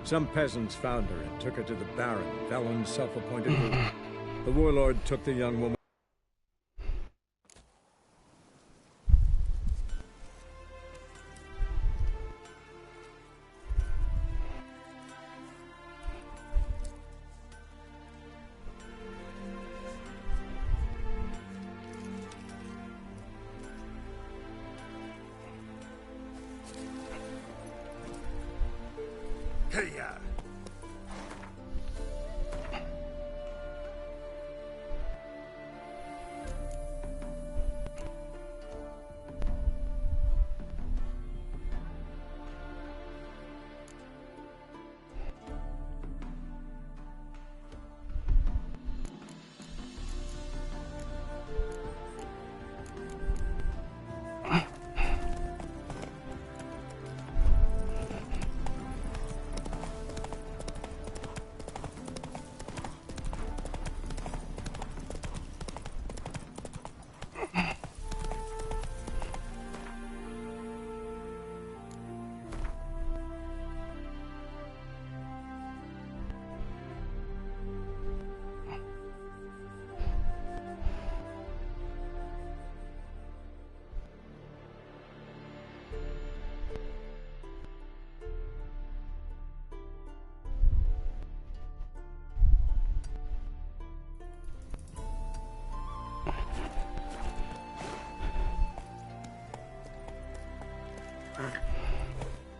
Some peasants found her and took her to the Baron, Velen's self-appointed ruler. The warlord took the young woman. Hey-ya!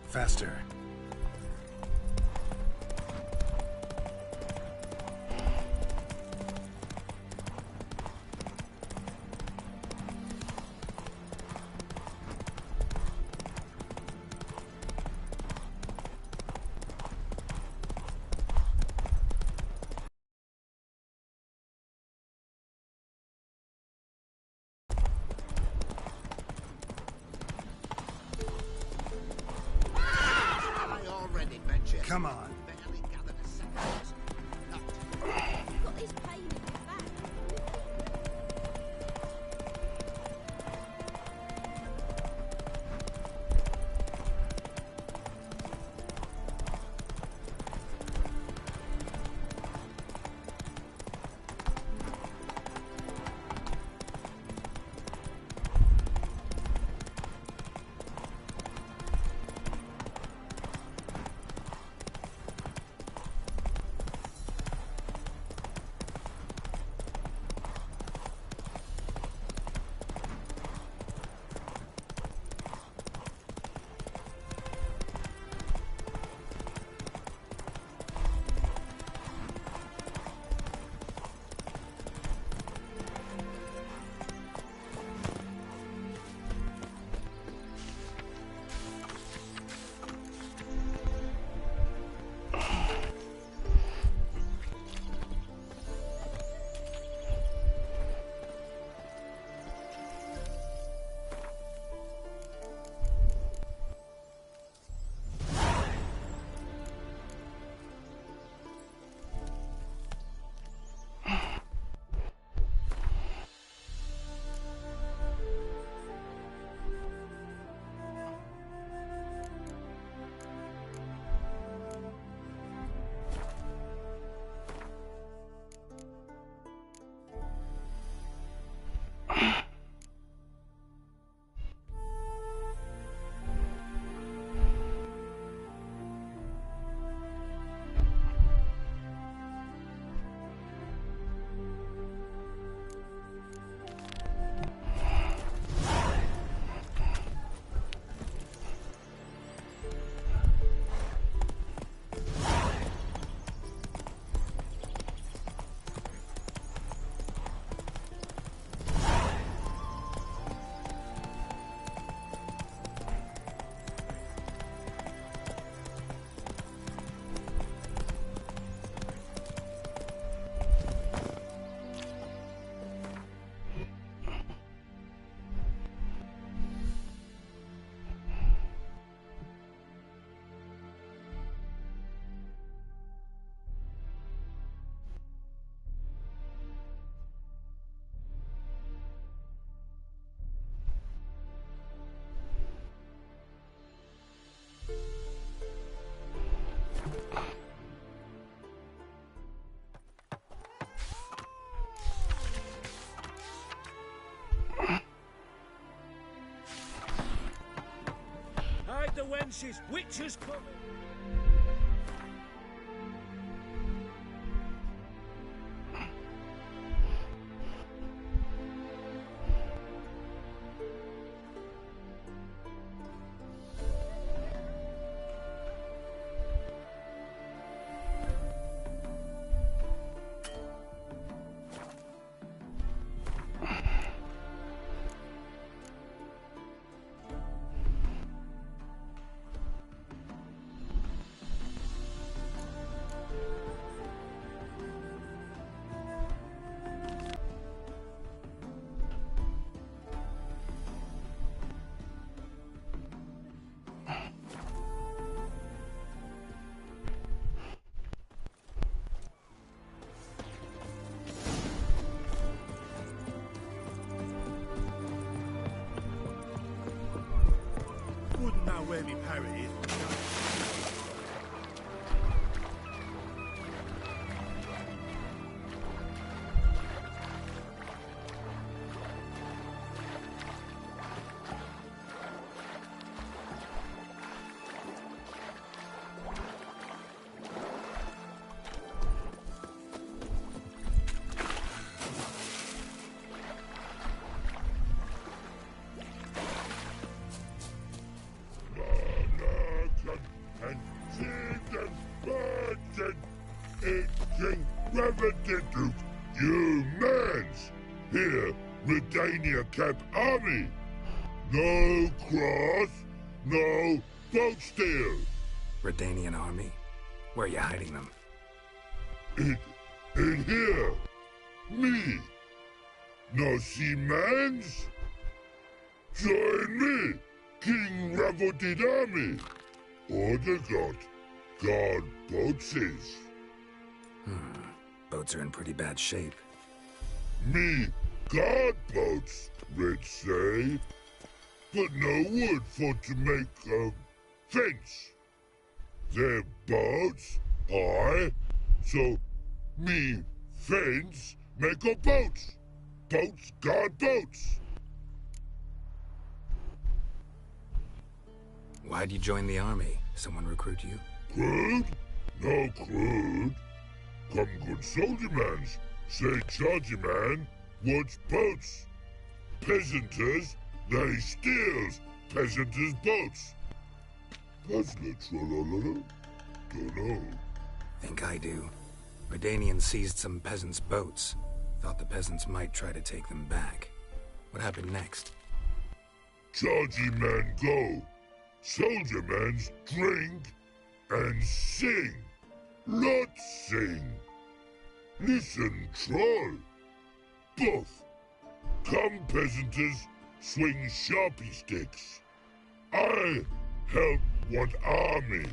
Faster. Come on. Hide the wenches! Witches coming! Wouldn't know where me parrot is. Humans! Here, Redania Camp Army! No cross, no boat steal! Redanian army? Where are you hiding them? In here! Me! No seamans? Join me, King Ravodid Army! Order God boatses! Boats are in pretty bad shape. Me guard boats, Red say. But no wood for to make a fence. Their boats, aye. So me fence make a boats. Boats guard boats. Why'd you join the army? Someone recruit you? Crude? No crude. Come good soldier mans. Say charger man wants boats. Peasanters, they steals peasanters' boats. Puzzler trollololo? Dunno. Think I do. Redanians seized some peasants' boats. Thought the peasants might try to take them back. What happened next? Chargy man go. Soldier mans drink and sing. Lot sing. Listen, troll. Both. Come, peasanters, swing sharpie sticks. I help one army.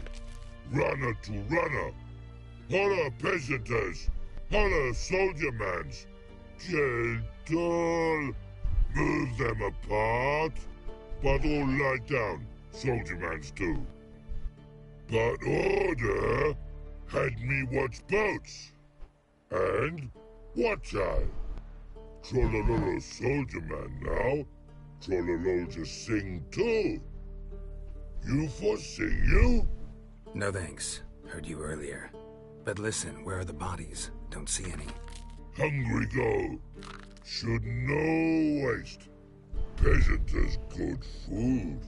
Runner to runner. Holla, peasanters. Holla, soldier mans. Gentle. Move them apart. But all lie down, soldier mans do. But order had me watch boats. And watch I. Trollololo soldier man now. Trollololo just sing too. You for sing you? No thanks. Heard you earlier. But listen, where are the bodies? Don't see any. Hungry go. Should no waste. Peasanters good food.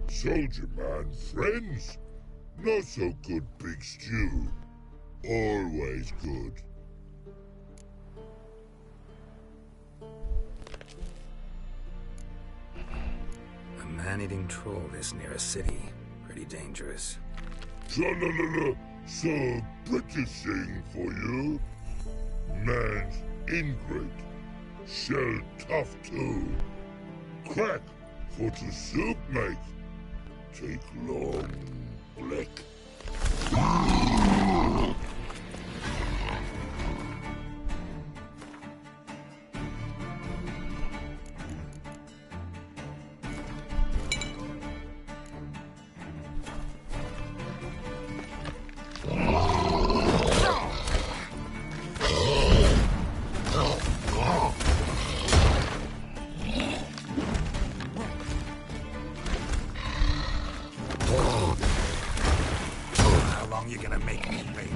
Soldier man friends. Not so good big stew. Always good. A man-eating troll this near a city. Pretty dangerous. Trollololo, so British thing for you. Man's ingrate. Shell tough too. Crack for to soup make. Take long blick. long you gonna make me wait?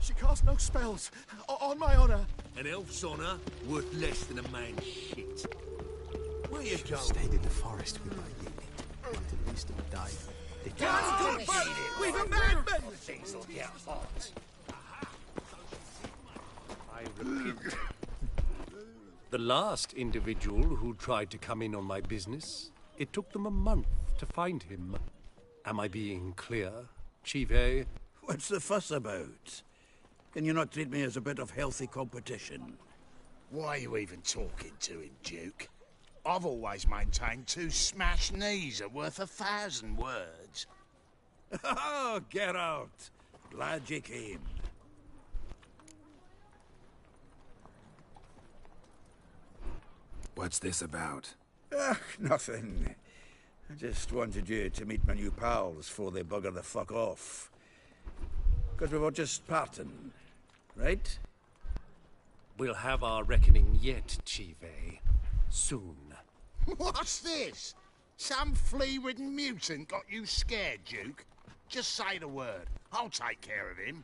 She casts no spells. On my honor. An elf's honor worth less than a man's shit. Where you going? Stayed in the forest with my unit. At least have died. We've abandoned! Things will get hot. I repeat. The last individual who tried to come in on my business, it took them a month to find him. Am I being clear, Chive? What's the fuss about? Can you not treat me as a bit of healthy competition? Why are you even talking to him, Duke? I've always maintained 2 smashed knees are worth 1,000 words. Oh, get out! Glad you came. What's this about? Nothing. I just wanted you to meet my new pals before they bugger the fuck off. Because we were just parting, right? We'll have our reckoning yet, Chive. Soon. What's this? Some flea-ridden mutant got you scared, Duke? Just say the word. I'll take care of him.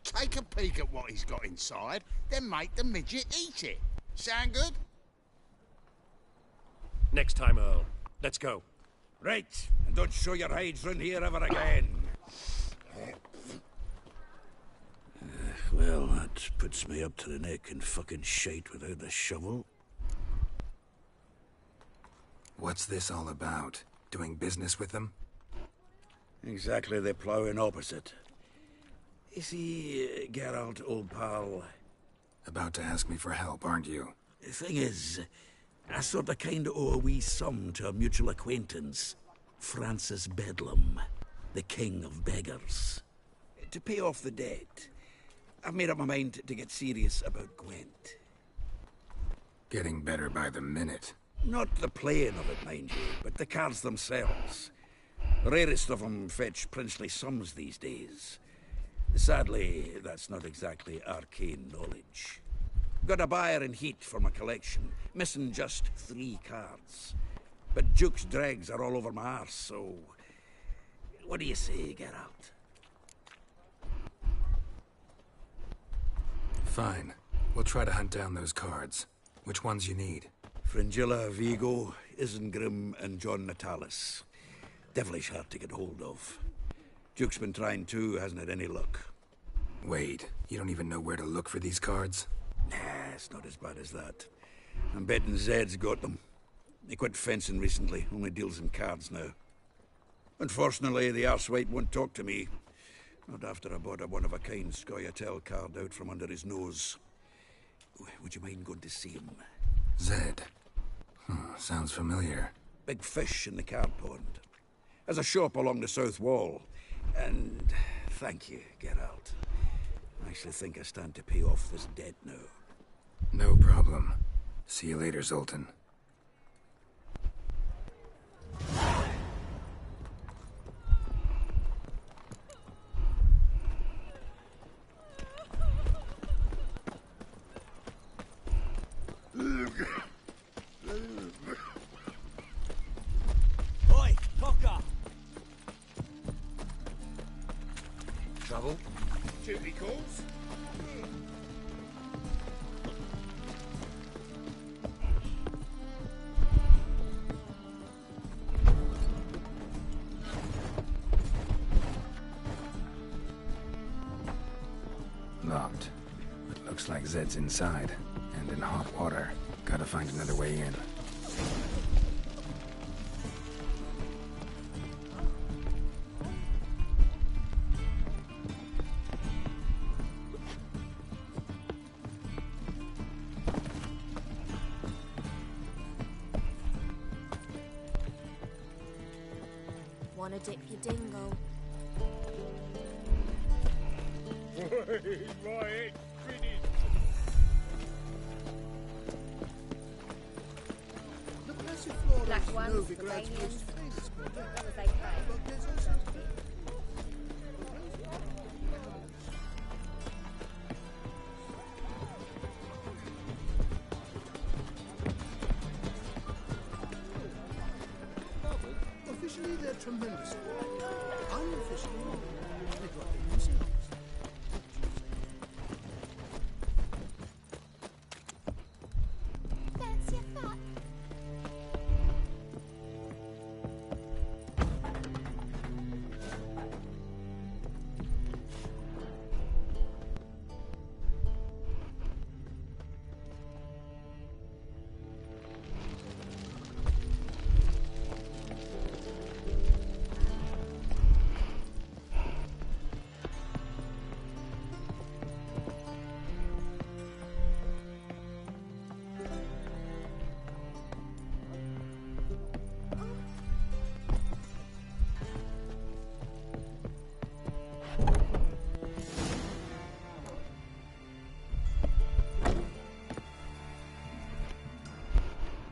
Take a peek at what he's got inside, then make the midget eat it. Sound good? Next time, Earl. Let's go. Right, and don't show your hides round here ever again. Well, that puts me up to the neck in fucking shite without a shovel. What's this all about? Doing business with them? Exactly the ploughing opposite. You see, Geralt, old pal... About to ask me for help, aren't you? The thing is, I sort of kind of owe a wee sum to a mutual acquaintance. Francis Bedlam, the king of beggars. To pay off the debt, I've made up my mind to get serious about Gwent. Getting better by the minute. Not the playing of it, mind you, but the cards themselves. The rarest of them fetch princely sums these days. Sadly, that's not exactly arcane knowledge. Got a buyer in heat for my collection, missing just 3 cards. But Duke's dregs are all over my arse, so... What do you say, Geralt? Fine. We'll try to hunt down those cards. Which ones you need? Fringilla, Vigo, Isengrim, and John Natalis. Devilish hard to get hold of. Duke's been trying too, hasn't had any luck. Wait, you don't even know where to look for these cards? Nah, it's not as bad as that. I'm betting Zed's got them. He quit fencing recently, only deals in cards now. Unfortunately, the arsewipe won't talk to me. Not after I bought a one-of-a-kind Scoia'tael card out from under his nose. Would you mind going to see him? Zed. Sounds familiar. Big fish in the card pond. Has a shop along the south wall. And thank you, Geralt. I actually think I stand to pay off this debt now. No problem. See you later, Zoltan. Oi, fucker! Trouble? Duty calls? Locked. But looks like Zed's inside, and in hot water. Gotta find another way in. Wanna dip your dingle? Right, finished. The Passiflora Black is ones, Novigrad's Bavarians. most famous product. What was they pay? But there's also officially, they're tremendous. Unofficially, they're dropping themselves. Fancy a fuck?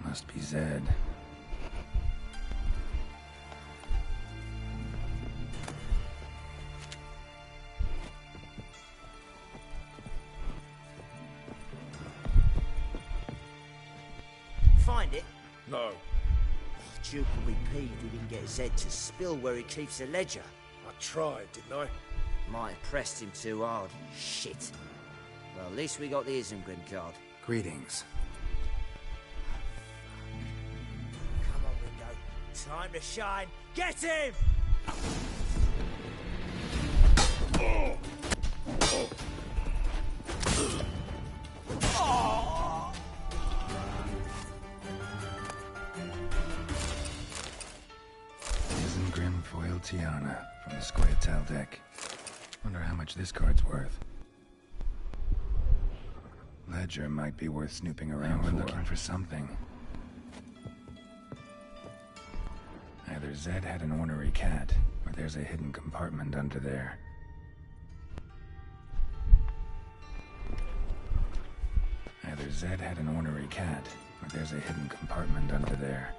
Must be Zed. Find it? No. Duke will be peeved we didn't get Zed to spill where he keeps the ledger. I tried, didn't I? Might have pressed him too hard. Shit. Well, at least we got the Isengrin card. Greetings. Come on, Ringo. Time to shine. Get him! Isengrim Foil Tiana from the Squaretel deck. Wonder how much this card's worth. Ledger might be worth snooping around for. We're looking for something. Either Zed had an ornery cat, or there's a hidden compartment under there. Either Zed had an ornery cat, or there's a hidden compartment under there.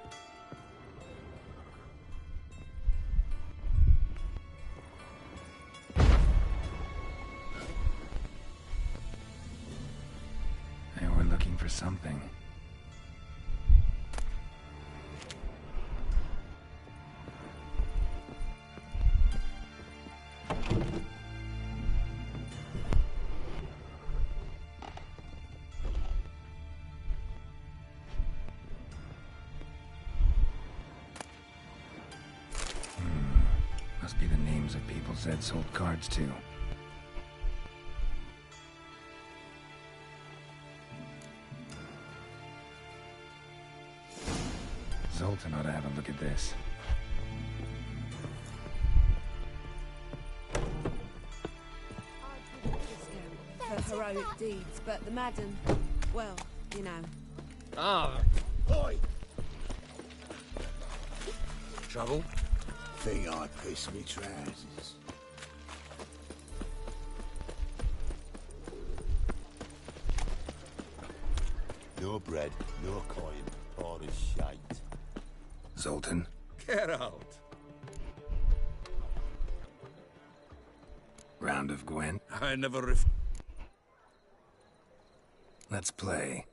And we're looking for something. Must be the names of people Zed sold cards to. Zoltan ought to have a look at this. For heroic deeds, but the Madden, well, you know. Ah, Oi! trouble? Think I pissed me trousers. No bread, no coin, all is shite. Zoltan? Get out. Round of Gwent? I never Let's play.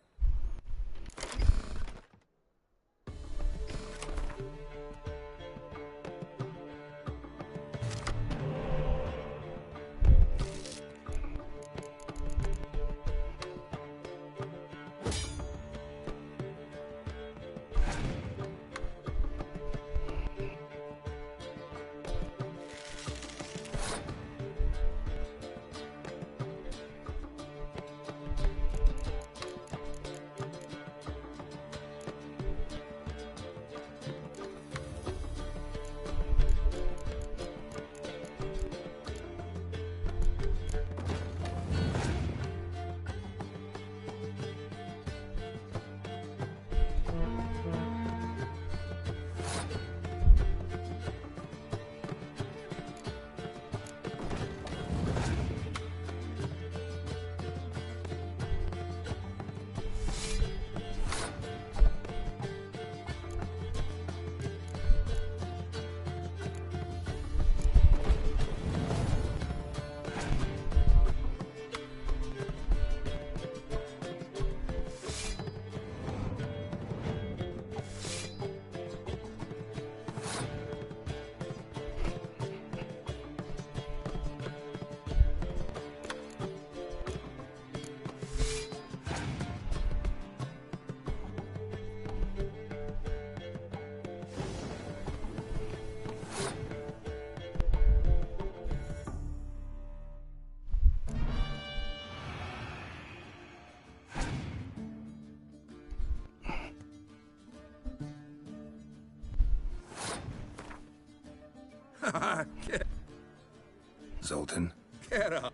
Zoltan? Get up.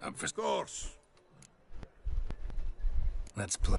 Up for... Of course. Let's play.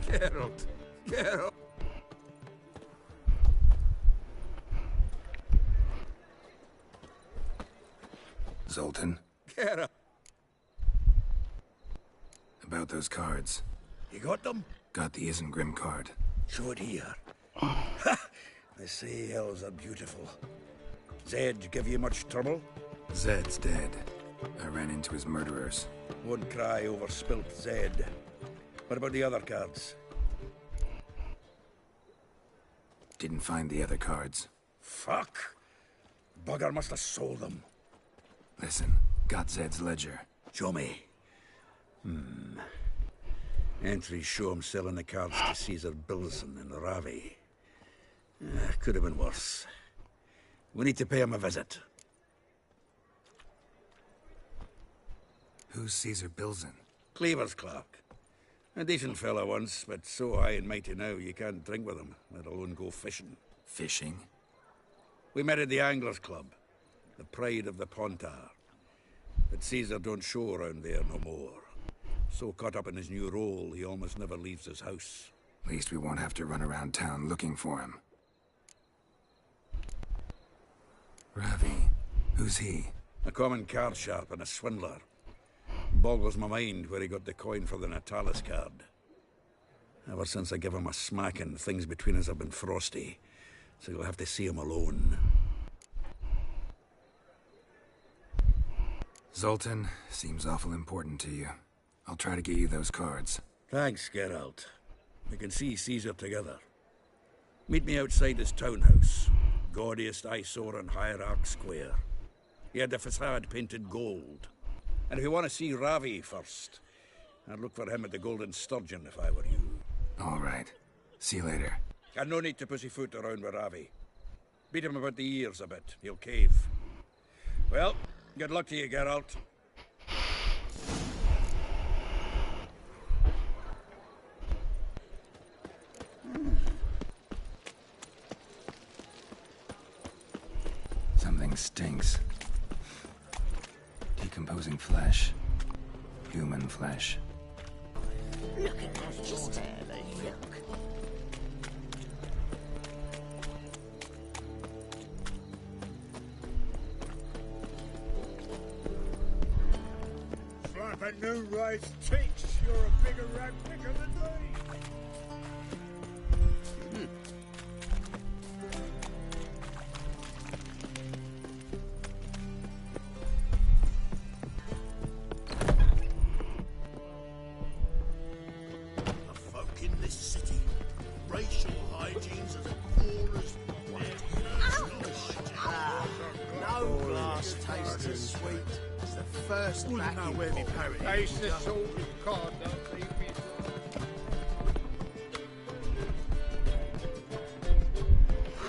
Geralt. Geralt. Zoltan? Geralt. About those cards. You got them? Got the Isengrim card. Show it here. They say elves are beautiful. Zed give you much trouble? Zed's dead. I ran into his murderers. Won't cry over spilt Zed. What about the other cards? Didn't find the other cards. Fuck! Bugger must have sold them. Listen, got Zed's ledger. Show me. Entries show him selling the cards to Caesar Bilson in Ravi. Could have been worse. We need to pay him a visit. Who's Caesar Bilson? Cleaver's clerk. A decent fella once, but so high and mighty now you can't drink with him, let alone go fishing. Fishing? We met at the Anglers Club, the pride of the Pontar. But Caesar don't show around there no more. So caught up in his new role, he almost never leaves his house. At least we won't have to run around town looking for him. Ravi, who's he? A common card sharp and a swindler. Boggles my mind where he got the coin for the Natalis card. Ever since I gave him a smacking, things between us have been frosty. So you'll have to see him alone. Zoltan seems awful important to you. I'll try to get you those cards. Thanks, Geralt. We can see Caesar together. Meet me outside his townhouse. Gaudiest eyesore on Hierarch Square. He had the facade painted gold. And if you want to see Ravi first, I'd look for him at the Golden Sturgeon if I were you. All right. See you later. And no need to pussyfoot around with Ravi. Beat him about the ears a bit. He'll cave. Well, good luck to you, Geralt. Something stinks. Decomposing flesh. Human flesh. Look at that, just look. Flap a new race ticks. You're a bigger rat picker than me. Wouldn't know where me parrot is. Taste the salted cod, don't leave me.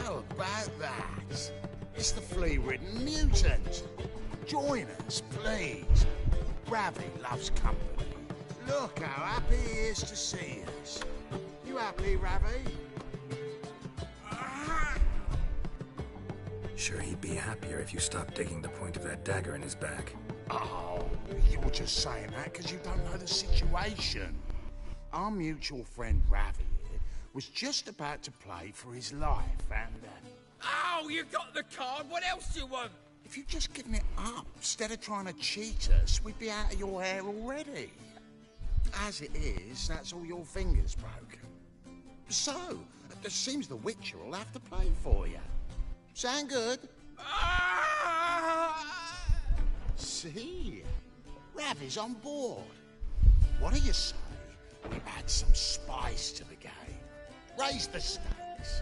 How about that? It's the flea-ridden mutant. Join us, please. Ravi loves company. Look how happy he is to see us. You happy, Ravi? Sure, he'd be happier if you stopped digging the point of that dagger in his back. Oh, you're just saying that because you don't know the situation. Our mutual friend Ravi here was just about to play for his life and... Oh, you got the card. What else do you want? If you'd just given it up, instead of trying to cheat us, we'd be out of your hair already. As it is, that's all your fingers broken. So, it seems the Witcher will have to play for you. Sound good? See? Ravi's on board. What do you say we add some spice to the game? Raise the stakes.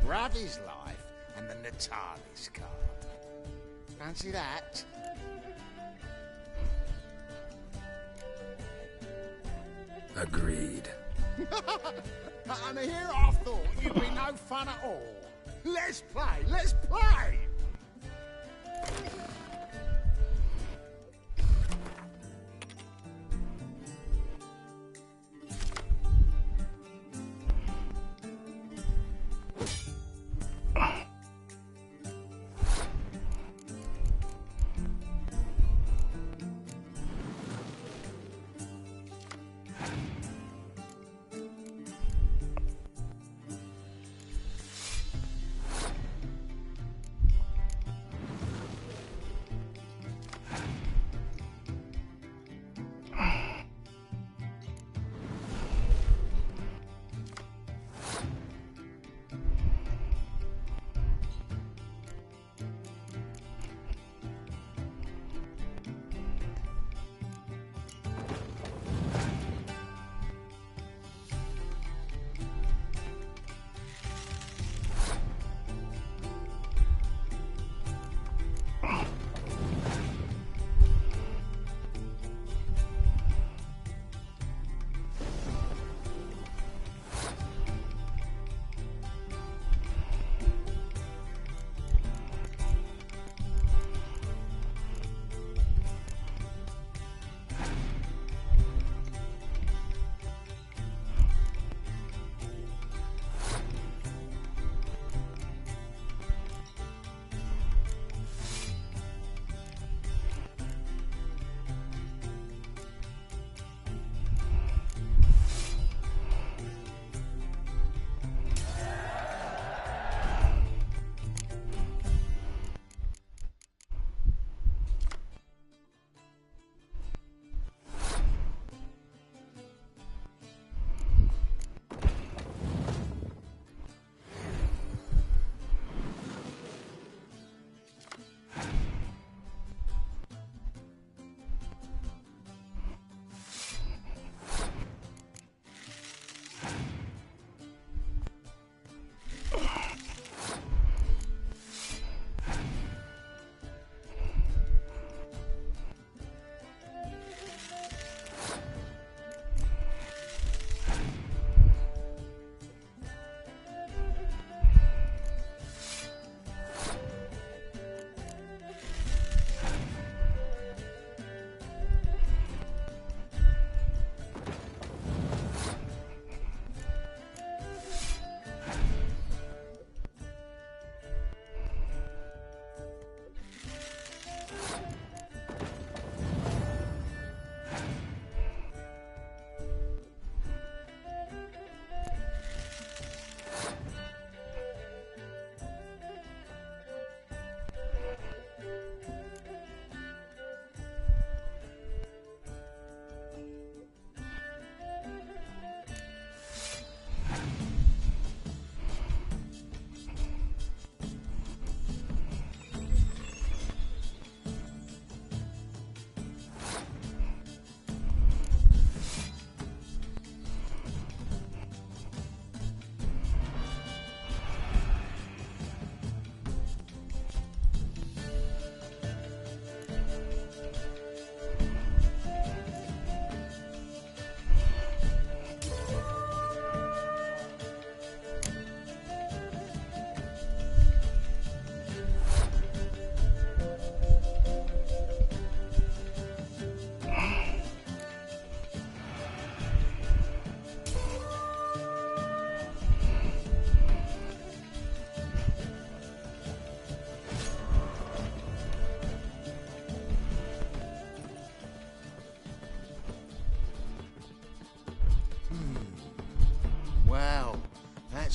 Ravi's life and the Natalis card. Fancy that? Agreed. And here I thought you'd be no fun at all. Let's play! Let's play!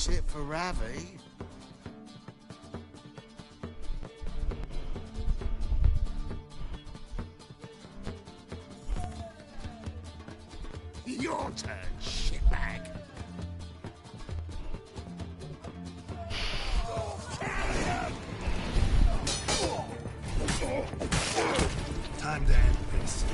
That's it for Ravi. Your turn, shitbag. Time to end this.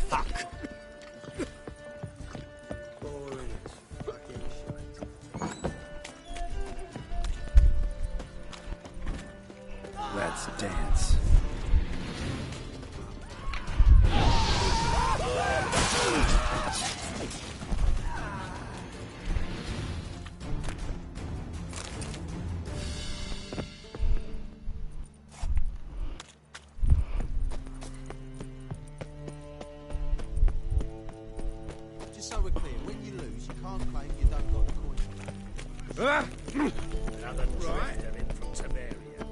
Fuck. Let's dance. Just so we're clear, when you lose, you can't claim you don't got the coin. Another traitor in from Samaria.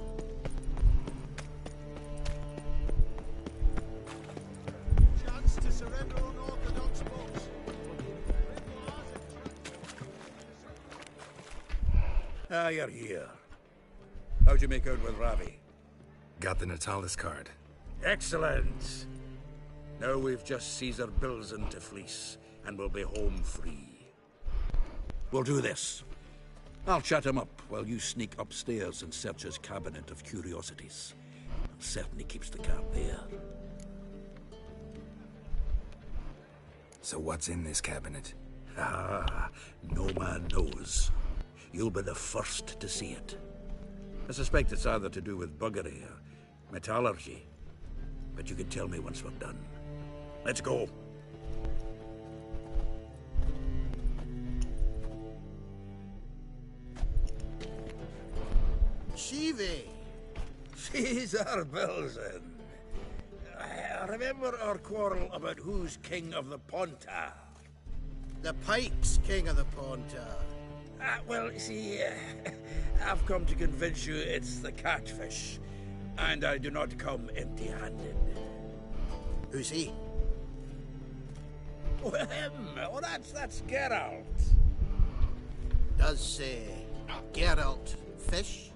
Chance to surrender unorthodox books. Ah, you're here. How'd you make out with Ravi? Got the Natalis card. Excellent. Now we've just Caesar Bilzen to fleece, and we'll be home free. We'll do this. I'll chat him up while you sneak upstairs and search his cabinet of curiosities. Certainly keeps the card there. So what's in this cabinet? Ah, no man knows. You'll be the first to see it. I suspect it's either to do with buggery or metallurgy. But you can tell me once we're done. Let's go. Shivi. Caesar Bilzen. I remember our quarrel about who's king of the Pontar. The Pike's king of the Pontar. Well, see, I've come to convince you it's the catfish. And I do not come empty-handed. Who's he? Well, him. Oh, that's Geralt. Does Geralt fish?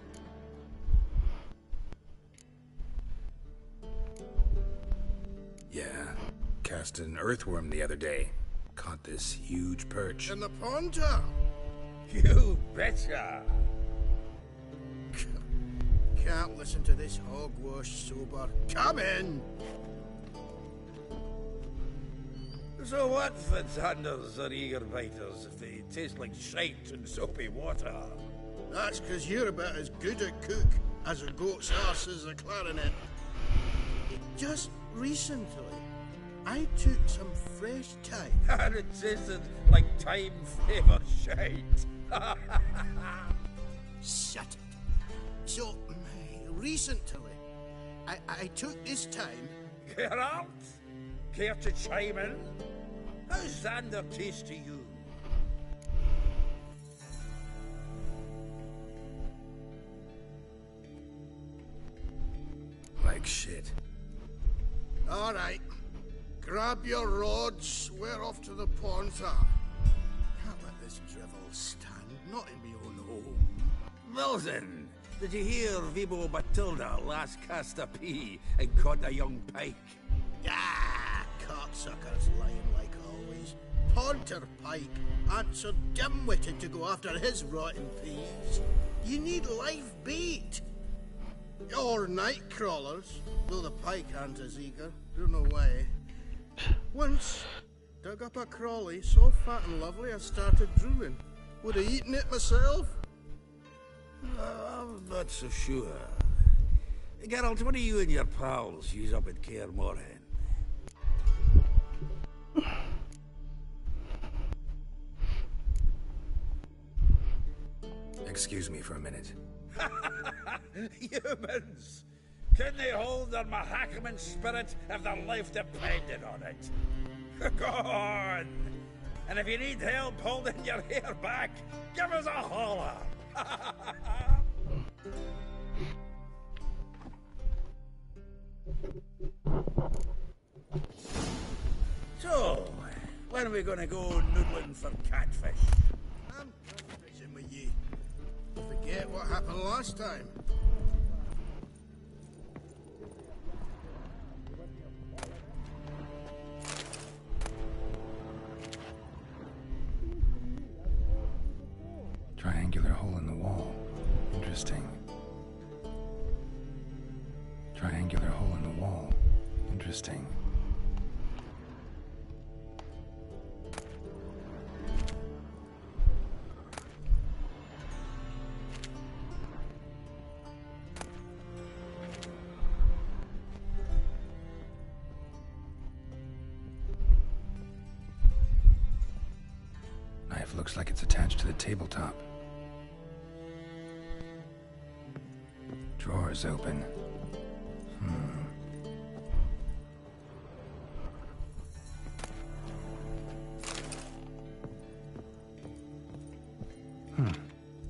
Yeah. Cast an earthworm the other day. Caught this huge perch. In the Pontar? You betcha. Can't listen to this hogwash sober. Come in! So what, Fitzhanders or eager biters, if they taste like shite and soapy water? That's 'cause you're about as good a cook as a goat's arse is a clarinet. Just recently, I took some fresh thyme. And it tasted like time-flavoured shite. Shut it. So, recently, I took this time. Geralt? Care to chime in? How's Xander taste to you? Like shit. All right. Grab your rods. We're off to the Pontar. Can't let this drivel stand. Not in me own home. Bilzen, did you hear Vibo Batilda last cast a pea and caught a young pike? Ah, cocksuckers lying like always. Pontar Pike aren't so dim-witted to go after his rotten peas. You need live bait. Or night crawlers, though the pike aren't as eager. Don't know why. Once, dug up a crawly so fat and lovely I started drooling. Would have eaten it myself. I'm not so sure. Geralt, what do you and your pals use up at Kaer Morhen? Excuse me for a minute. Humans! Can they hold their Mahakaman spirit if their life depended on it? Go on! And if you need help holding your hair back, give us a holler! So, when are we gonna go noodling for catfish? I'm fishing with ye. Forget what happened last time. Triangular hole in the wall. Interesting. Triangular hole in the wall. Interesting. Knife looks like it's attached to the tabletop. Drawers open.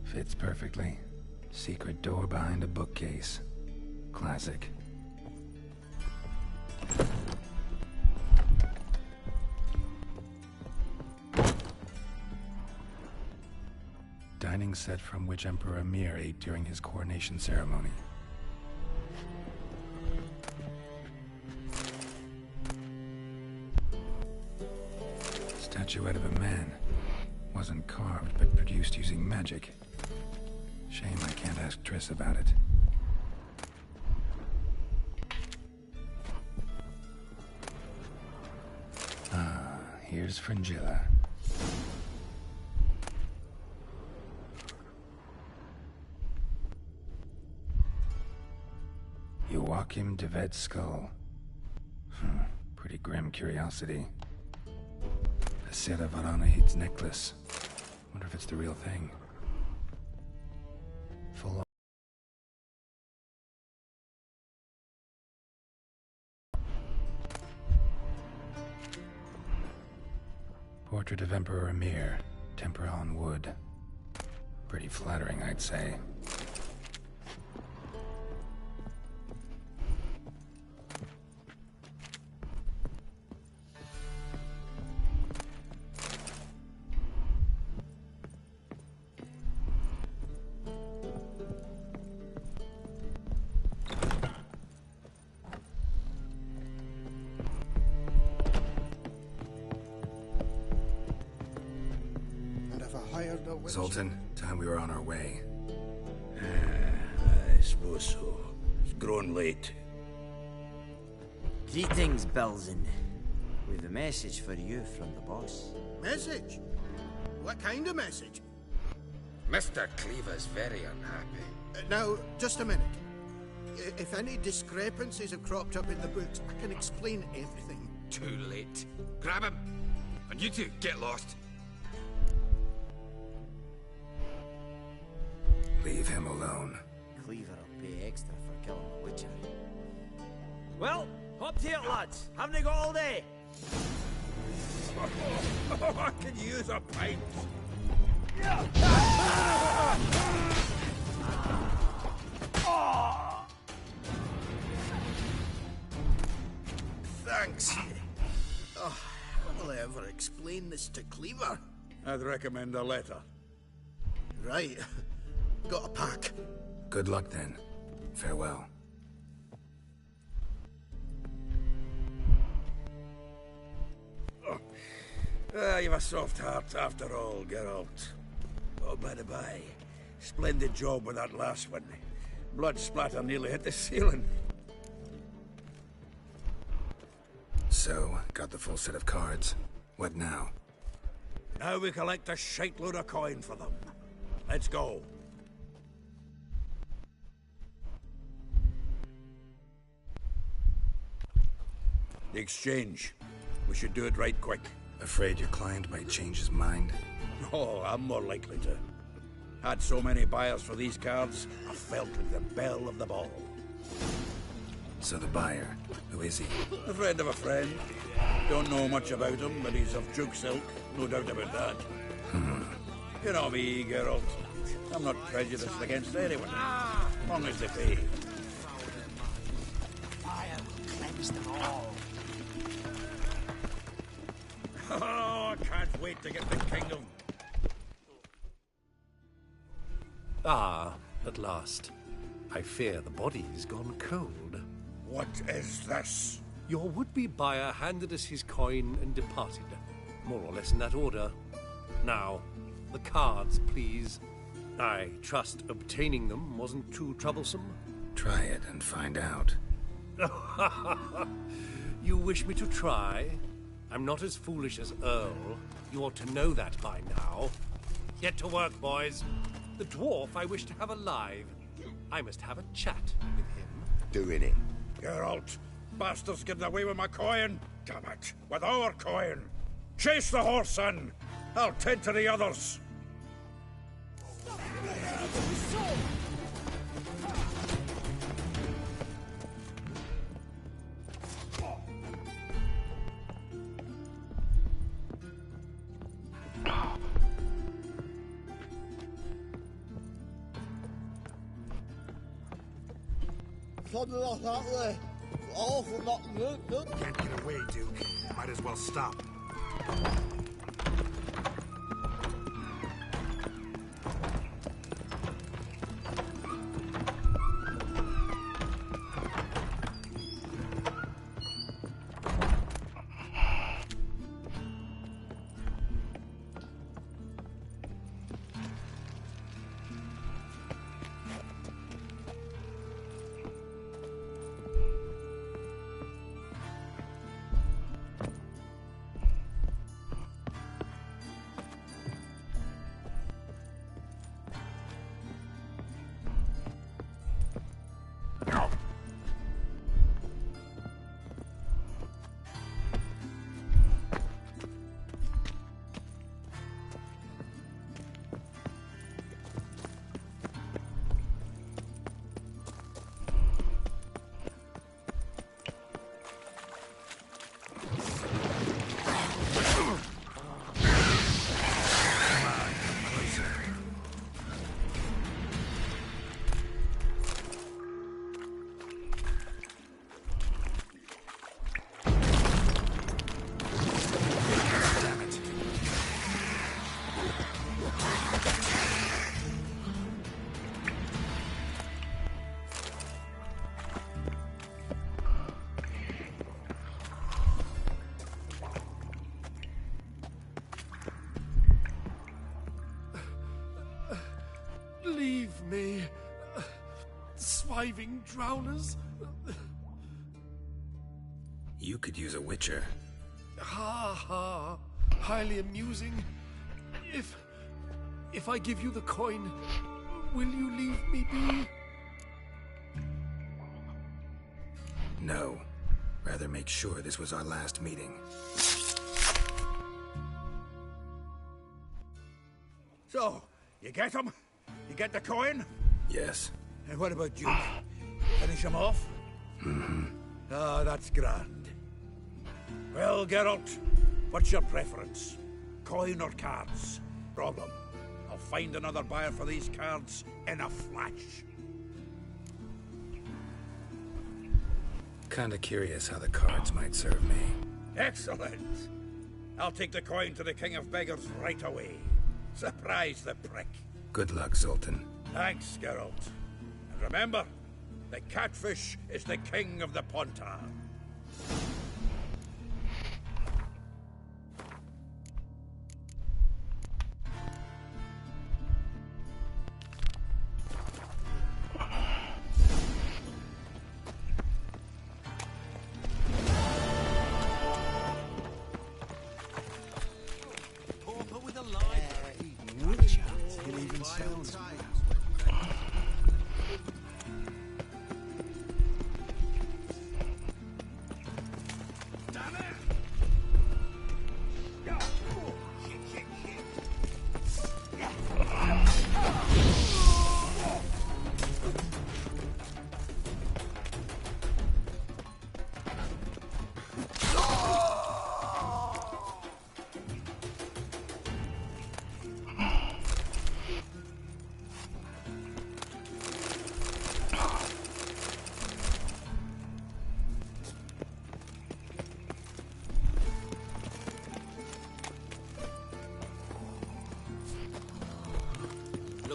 Fits perfectly. Secret door behind a bookcase. Classic. Dining set from which Emperor Emir ate during his coronation ceremony. Statuette of a man. Wasn't carved, but produced using magic. Shame I can't ask Triss about it. Ah, here's Fringilla. Joachim de Ved's skull. Pretty grim curiosity. A Sarah Varanahid's necklace. Wonder if it's the real thing. Full on. Portrait of Emperor Emir. Tempera on wood. Pretty flattering, I'd say. Zoltan, time we were on our way. I suppose so. It's grown late. Greetings, Belzen. We've a message for you from the boss. Message? What kind of message? Mr. Cleaver's very unhappy. Now, just a minute. If any discrepancies have cropped up in the books, I can explain everything. Too late. Grab him! And you two, get lost. Leave him alone. Cleaver will pay extra for killing the Witcher. Well, hop to it, lads. Haven't they got all day? I could use a pint. Thanks. Oh, how will I ever explain this to Cleaver? I'd recommend a letter. Right. Got a pack. Good luck then. Farewell. You've a soft heart after all, Geralt. Oh, by the by, splendid job with that last one. Blood splatter nearly hit the ceiling. So, got the full set of cards. What now? Now we collect a shiteload of coin for them. Let's go. The exchange. We should do it right quick. Afraid your client might change his mind? Oh, I'm more likely to. Had so many buyers for these cards, I felt like the belle of the ball. So the buyer, who is he? A friend of a friend. Don't know much about him, but he's of Duke Silk, no doubt about that. You know me, Geralt. I'm not prejudiced against anyone, as long as they pay. I have cleansed them all. Oh, I can't wait to get the kingdom. Ah, at last. I fear the body's gone cold. What is this? Your would-be buyer handed us his coin and departed. More or less in that order. Now, the cards, please. I trust obtaining them wasn't too troublesome. Try it and find out. You wish me to try? I'm not as foolish as Earl. You ought to know that by now. Get to work, boys. The dwarf I wish to have alive. I must have a chat with him. Doing it. Geralt, bastards getting away with my coin. Damn it, with our coin. Chase the horse, son. I'll tend to the others. Something like that there. Awful not good. Can't get away, Duke. Might as well stop. Leave me, swiving drowners. You could use a witcher. Ha ha, highly amusing. If I give you the coin, will you leave me be? No. Rather make sure this was our last meeting. So, you get him? You get the coin? Yes. And what about Duke? Finish him off? Mm-hmm. Ah, that's grand. Well, Geralt, what's your preference? Coin or cards? Problem. I'll find another buyer for these cards in a flash. Kinda curious how the cards might serve me. Excellent. I'll take the coin to the King of Beggars right away. Surprise the prick. Good luck, Zoltan. Thanks, Geralt. And remember, the catfish is the king of the Pontar.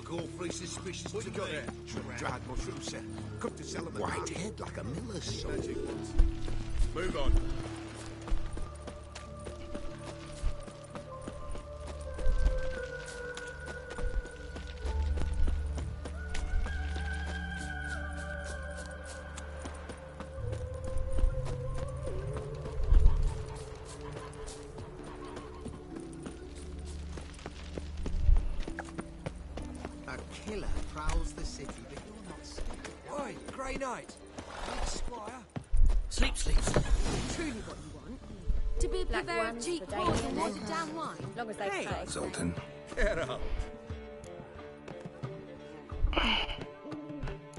look awfully suspicious What to you got me. there? Dried mushroom, sir. Cooked to sell them at White head like a miller's son. Move on. A killer prowls the city, but you're not scared. Oi, Grey Knight. Big Squire. Sleep. Truly what you want. To be Black Bavarian ones cheap for horse dating. and watered down wine. As long as they Hey. pay. Zoltan. Get up.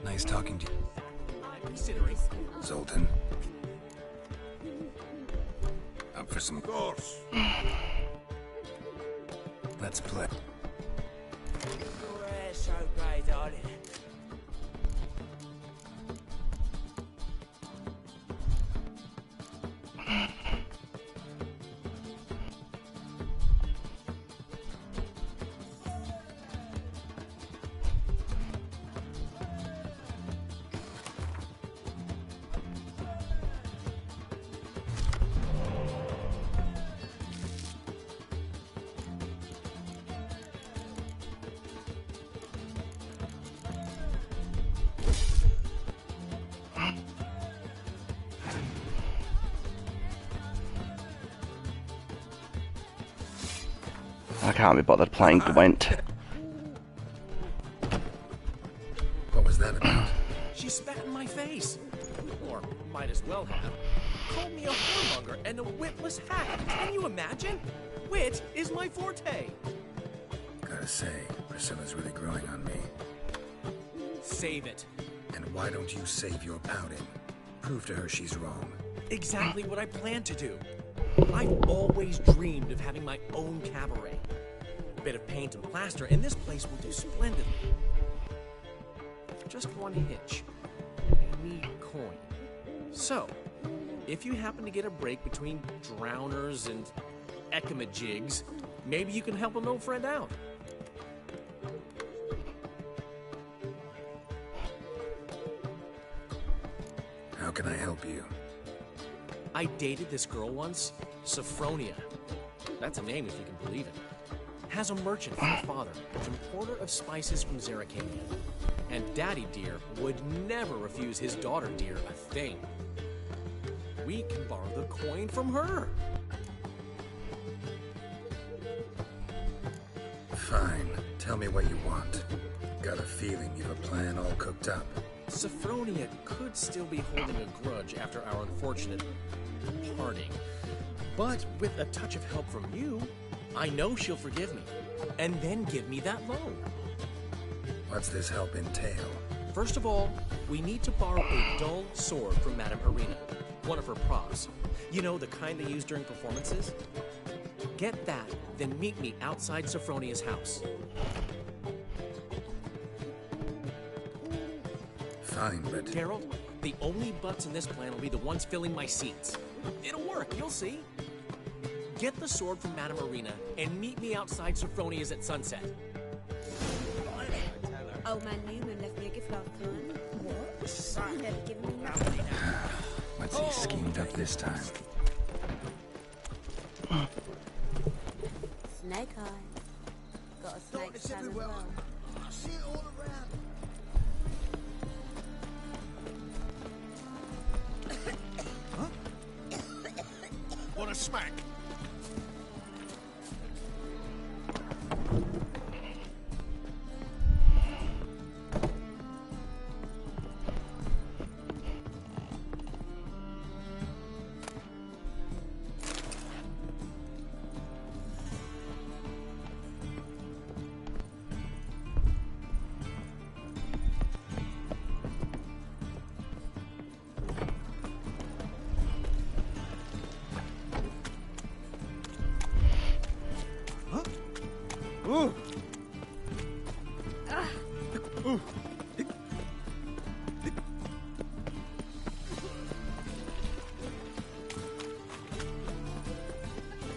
Nice talking to you. Considering. Zoltan. Up for some... Course. Let's play. We're so grey, darling. I can't be bothered playing Gwent. What was that about? She spat in my face. Or might as well have. Called me a whoremonger and a witless hack. Can you imagine? Wit is my forte. Gotta say, Priscilla's really growing on me. Save it. And why don't you save your pouting? Prove to her she's wrong. Exactly what I plan to do. I've always dreamed of having my own cabaret. A bit of paint and plaster, and this place will do splendidly. Just one hitch. I need coin. So, if you happen to get a break between drowners and ekamajigs, maybe you can help an old friend out. How can I help you? I dated this girl once, Sophronia. That's a name if you can believe it. Has a merchant for a father, importer of spices from Zerrikania. And Daddy Dear would never refuse his daughter Dear a thing. We can borrow the coin from her. Fine. Tell me what you want. Got a feeling you've a plan all cooked up. Sophronia could still be holding a grudge after our unfortunate parting. But with a touch of help from you, I know she'll forgive me. And then give me that loan. What's this help entail? First of all, we need to borrow a dull sword from Madame Irina. One of her props. You know, the kind they use during performances? Get that, then meet me outside Sophronia's house. Fine, but... Geralt, the only butts in this plan will be the ones filling my seats. It'll work, you'll see. Get the sword from Madame Irina and meet me outside Sophronia's at sunset. Old man Newman left me a gift last time. What? Never given me nothing. What's he schemed up this time? Snake eye. Got a snake It's tan as everywhere. well. I see it all around. Want a smack? Ooh. Ooh.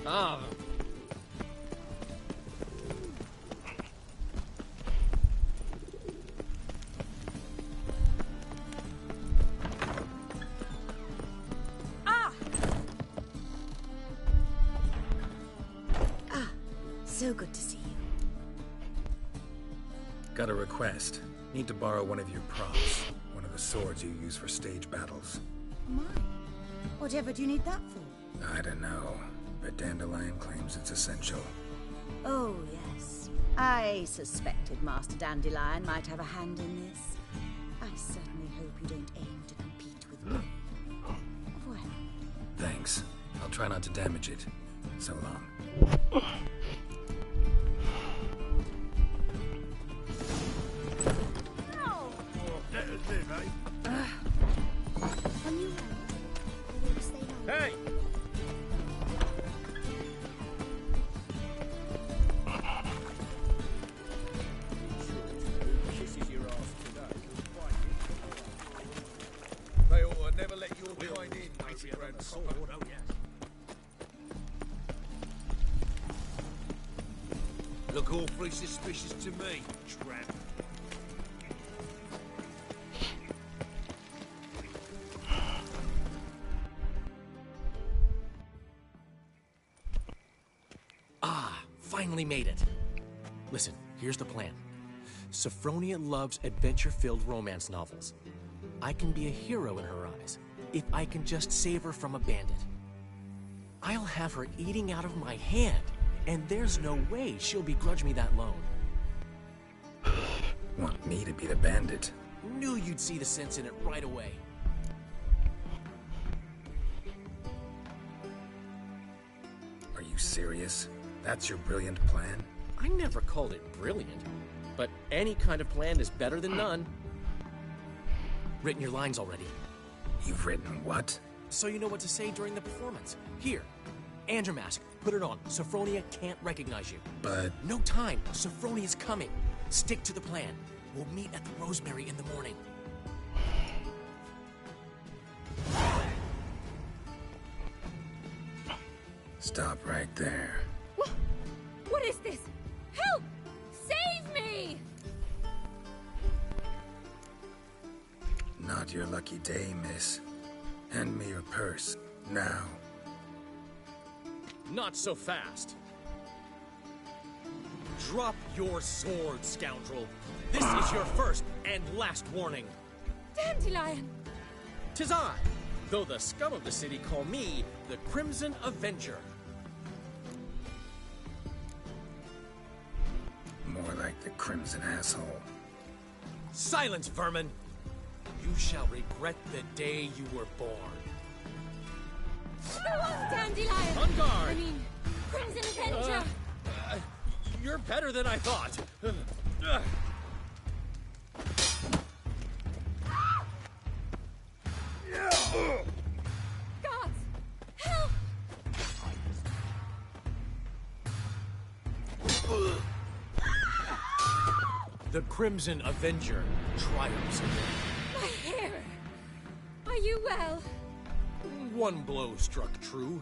Ah. So good to see you. Got a request. Need to borrow one of your props. One of the swords you use for stage battles. My. Whatever do you need that for? I don't know, but Dandelion claims it's essential. Oh, yes. I suspected Master Dandelion might have a hand in this. I certainly hope you don't aim to compete with me. Well. Thanks. I'll try not to damage it. So long. Hey! They ought to never let your kind in, matey around the sword, oh yes. Look awfully suspicious to me, tramp. Finally made it. Listen, here's the plan. Sophronia loves adventure-filled romance novels. I can be a hero in her eyes if I can just save her from a bandit. I'll have her eating out of my hand, and there's no way she'll begrudge me that loan. Want me to be the bandit? Knew you'd see the sense in it right away. Are you serious? That's your brilliant plan? I never called it brilliant, but any kind of plan is better than none. Written your lines already. You've written what? So you know what to say during the performance. Here, and your mask. Put it on. Sophronia can't recognize you. But... No time. Sophronia's coming. Stick to the plan. We'll meet at the Rosemary in the morning. Stop right there. What is this? Help! Save me! Not your lucky day, miss. Hand me your purse. Now. Not so fast. Drop your sword, scoundrel. This is your first and last warning. Dandelion! 'Tis I, though the scum of the city call me the Crimson Avenger. More like the Crimson Asshole. Silence, vermin! You shall regret the day you were born. Dandelion! On guard! I mean, Crimson Avenger! You're better than I thought. Guards! Help! The Crimson Avenger triumphs. My hair! Are you well? One blow struck true.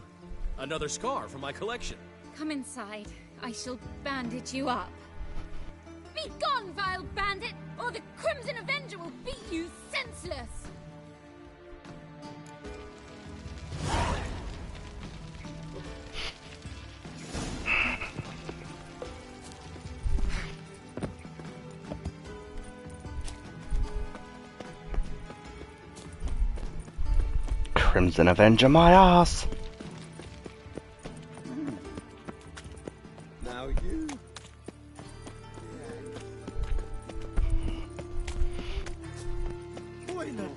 Another scar from my collection. Come inside. I shall bandage you up. Be gone, vile bandit, or the Crimson Avenger will beat you senseless! Crimson Avenger my ass! Now you. Boiler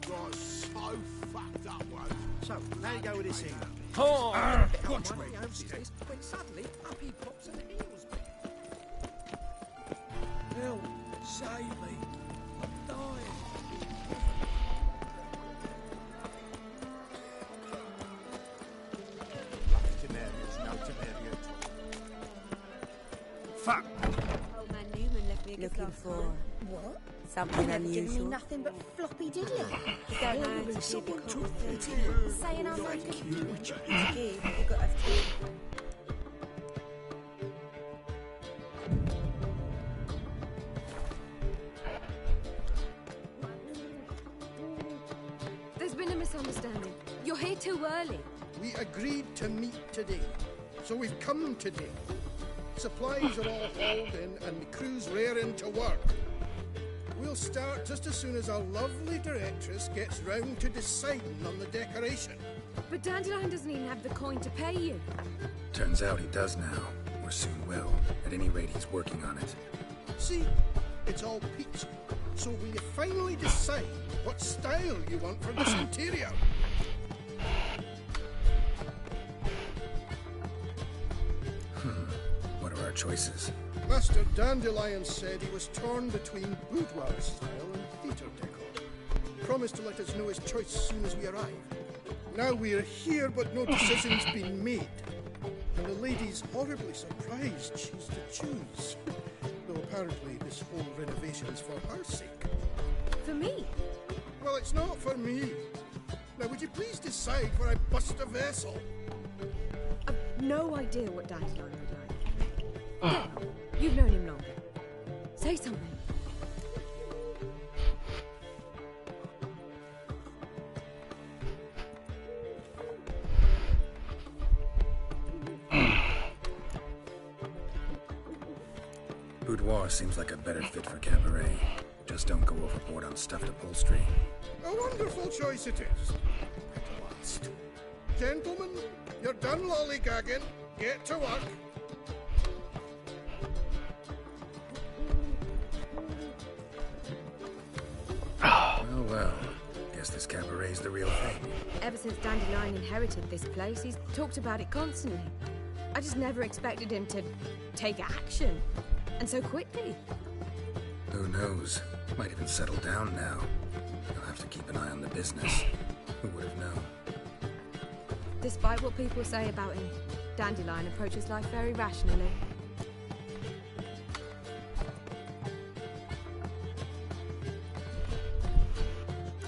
got so fucked up once. So, now you go with this thing. Oh, Watch me. When suddenly, up he pops and heals me. Help! Save me! I'm dying! Temerius, no Temerius. Fuck! Old man Newman left me a Looking for What? something Giving me unusual. nothing but floppy, did you? You don't know how to give a compliment. Saying I'm like you. To give, you've got to have to. There's been a misunderstanding. You're here too early. We agreed to meet today, so we've come today. Supplies are all hauled in and the crew's raring to work. We'll start just as soon as our lovely directress gets round to deciding on the decoration. But Dandelion doesn't even have the coin to pay you. Turns out he does now, or soon will. At any rate, he's working on it. See, it's all peachy. So will you finally decide what style you want for this interior? What are our choices? Master Dandelion said he was torn between boudoir style and theatre decor. Promised to let us know his choice as soon as we arrive. Now we're here, but no decision's been made. And the lady's horribly surprised she's to choose. Though apparently this whole renovation's for her sake. For me? Well, it's not for me. Now, would you please decide where I bust a vessel? I've no idea what Dandelion would like. You've known him longer. Say something. Boudoir seems like a better fit for cabaret. Just don't go overboard on stuffed upholstery. A wonderful choice it is. At last. Gentlemen, you're done lollygagging. Get to work. Well. Guess this cabaret's the real thing. Ever since Dandelion inherited this place, he's talked about it constantly. I just never expected him to take action. And so quickly. Who knows? Might even settle down now. You'll have to keep an eye on the business. Who would have known? Despite what people say about him, Dandelion approaches life very rationally.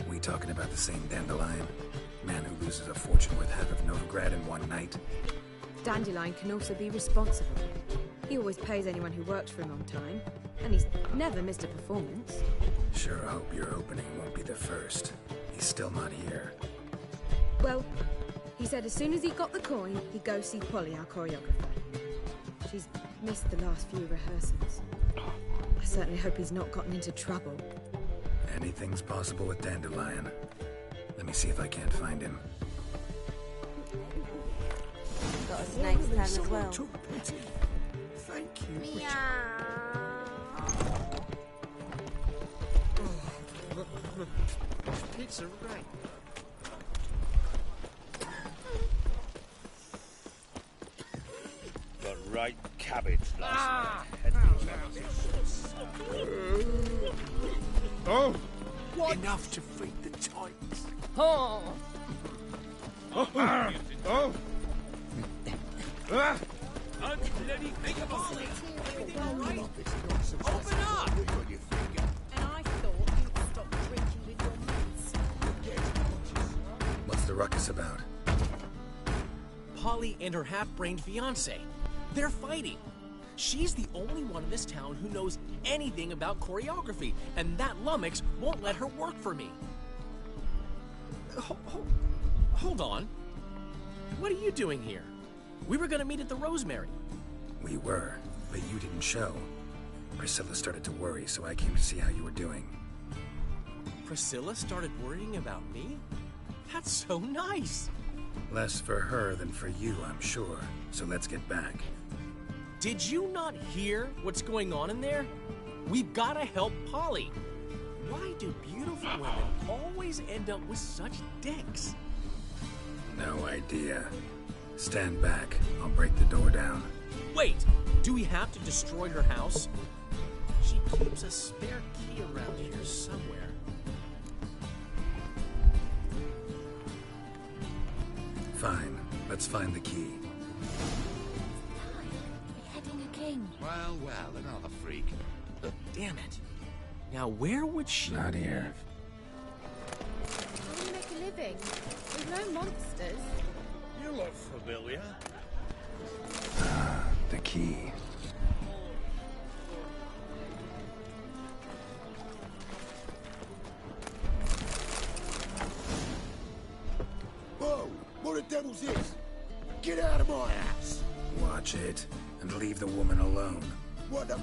We talking about the same Dandelion? Man who loses a fortune worth half of Novigrad in one night? Dandelion can also be responsible. He always pays anyone who works for him on time, and he's never missed a performance. Sure hope your opening won't be the first. He's still not here. Well, he said as soon as he got the coin, he'd go see Polly, our choreographer. She's missed the last few rehearsals. I certainly hope he's not gotten into trouble. Anything's possible with Dandelion. Let me see if I can't find him. Got a snake's tail as well. Thank you. Pizza, right? Got right cabbage last night. Oh! What? Enough to feed the Titans. Oh! Oh! Unbloody think of all it. Everything all right? Open up! And I thought you'd stop drinking with your mates. What's the ruckus about? Polly and her half-brained fiancé. They're fighting. She's the only one in this town who knows anything about choreography, and that lummox won't let her work for me. Hold on. What are you doing here? We were gonna meet at the Rosemary. We were, but you didn't show. Priscilla started to worry, so I came to see how you were doing. Priscilla started worrying about me? That's so nice. Less for her than for you, I'm sure. So let's get back. Did you not hear what's going on in there? We've gotta help Polly. Why do beautiful women always end up with such dicks? No idea. Stand back. I'll break the door down. Wait! Do we have to destroy her house? She keeps a spare key around here somewhere. Fine. Let's find the key. Beheading a king. Well, another freak. Damn it. Now where would she Not here. How do you make a living? There's no monsters. You look familiar. The key. Whoa! What the devil's this? Get out of my house! Watch watch it and leave the woman alone. What the...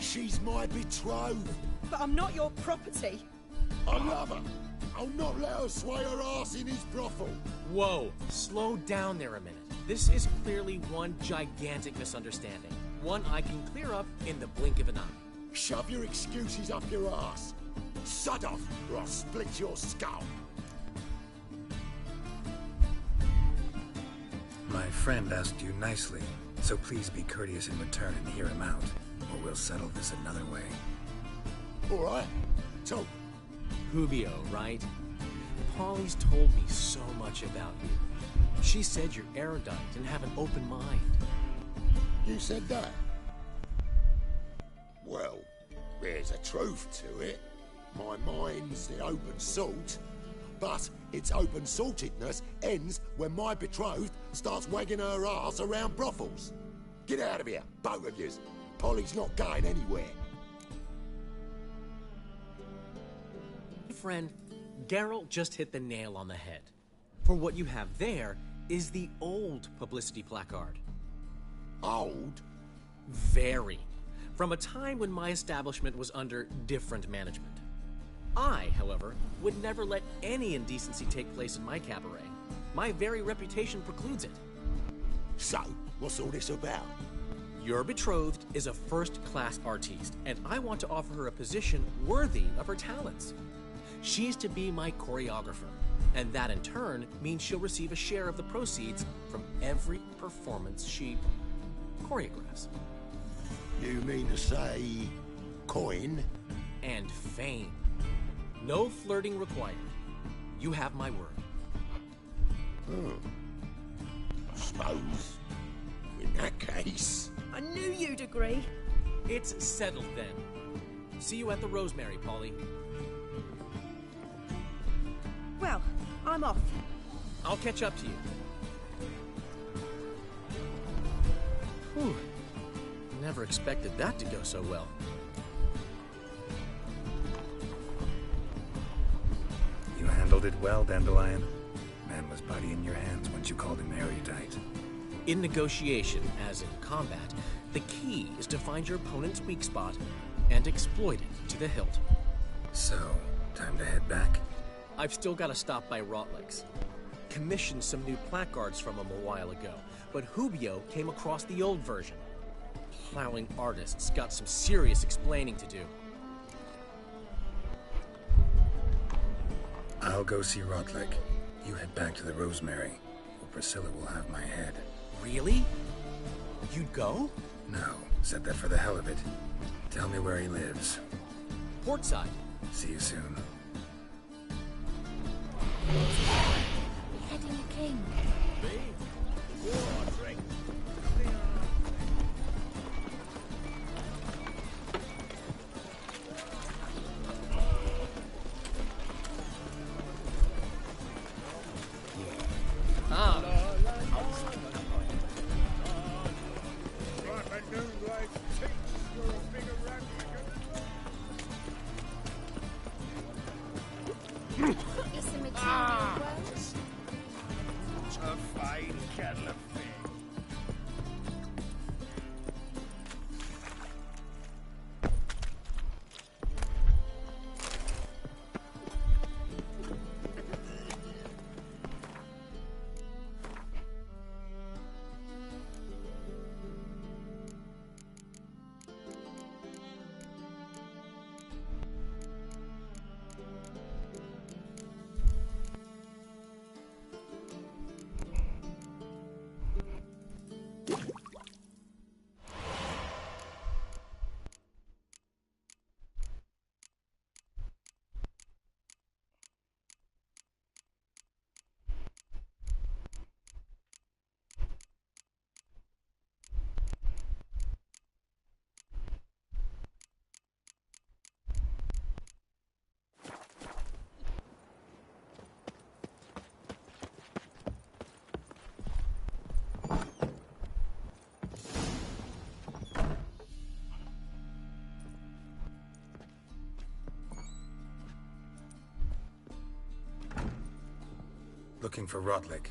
She's my betrothed. But I'm not your property. I love her. I'll not let her sway her ass in his brothel. Whoa, slow down there a minute. This is clearly one gigantic misunderstanding. One I can clear up in the blink of an eye. Shove your excuses up your ass. Sod off, or I'll split your skull. My friend asked you nicely, so please be courteous in return and hear him out, or we'll settle this another way. All right, talk. Hubio, right? Polly's told me so much about you. She said you're erudite and have an open mind. You said that? Well, there's a truth to it. My mind's the open salt, but its open saltedness ends when my betrothed starts wagging her ass around brothels. Get out of here, both of yous. Polly's not going anywhere. Friend, Geralt just hit the nail on the head. For what you have there is the old publicity placard. Old? Very. From a time when my establishment was under different management. I, however, would never let any indecency take place in my cabaret. My very reputation precludes it. So, what's all this about? Your betrothed is a first-class artiste, and I want to offer her a position worthy of her talents. She's to be my choreographer, and that in turn means she'll receive a share of the proceeds from every performance she choreographs. You mean to say... coin? And fame. No flirting required. You have my word. I suppose. In that case... I knew you'd agree. It's settled then. See you at the Rosemary, Polly. Well, I'm off. I'll catch up to you. Whew. Never expected that to go so well. You handled it well, Dandelion. Man was body in your hands once you called him erudite. In negotiation, as in combat, the key is to find your opponent's weak spot and exploit it to the hilt. So, time to head back? I've still got to stop by Rotlick's. Commissioned some new placards from him a while ago, but Hubio came across the old version. Plowing artists got some serious explaining to do. I'll go see Rotlick. You head back to the Rosemary, or Priscilla will have my head. Really? You'd go? No, said that for the hell of it. Tell me where he lives. Portside. See you soon. Beheading a king. Looking for Rotlick.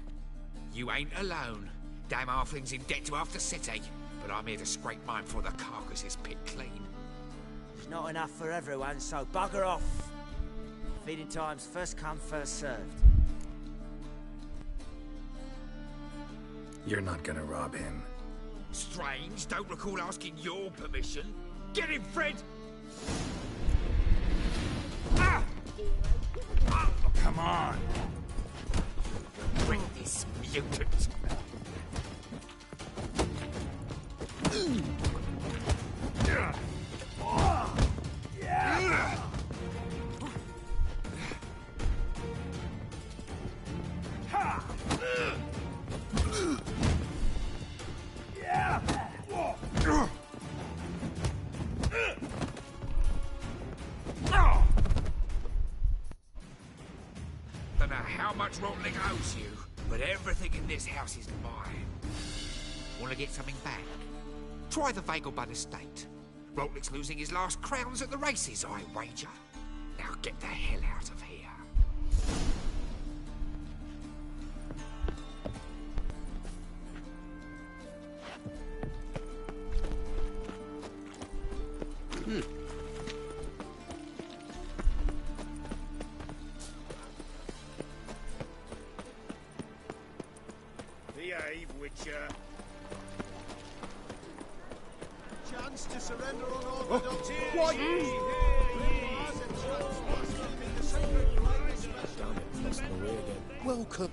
You ain't alone. Damn halfling's in debt to half the city. But I'm here to scrape mine before the carcass is picked clean. It's not enough for everyone, so bugger off. Feeding time's first come, first served. You're not gonna rob him. Strange, don't recall asking your permission. Get him, Fred! Ah! Oh, come on! Bring this mutant! Don't know how much Rotling owes you, but everything in this house is mine. Want to get something back? Try the Vagelbud estate. Rotling's losing his last crowns at the races, I wager. Now get the hell out of here. Behave, Witcher. Chance to surrender on Orthodox. Welcome.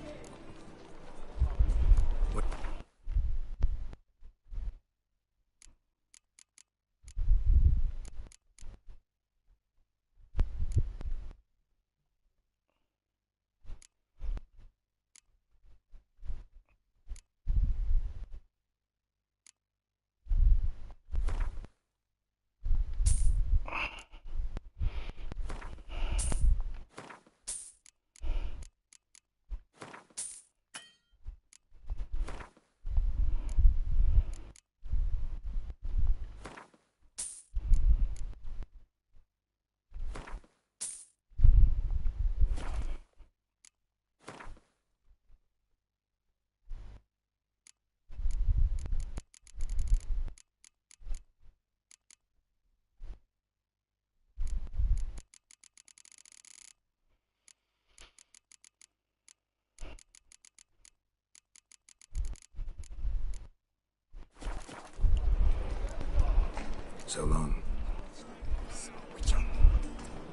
So long.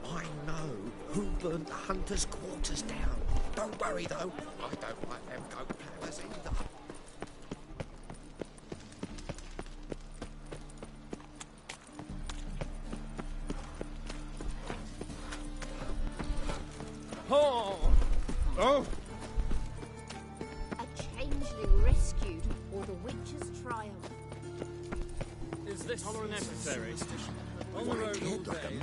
I know who burnt the Hunter's quarters down. Don't worry, though. I don't like them goat powers either. Oh! Oh! A changeling rescued, or the witch's triumph. Is this necessary? On the road all day.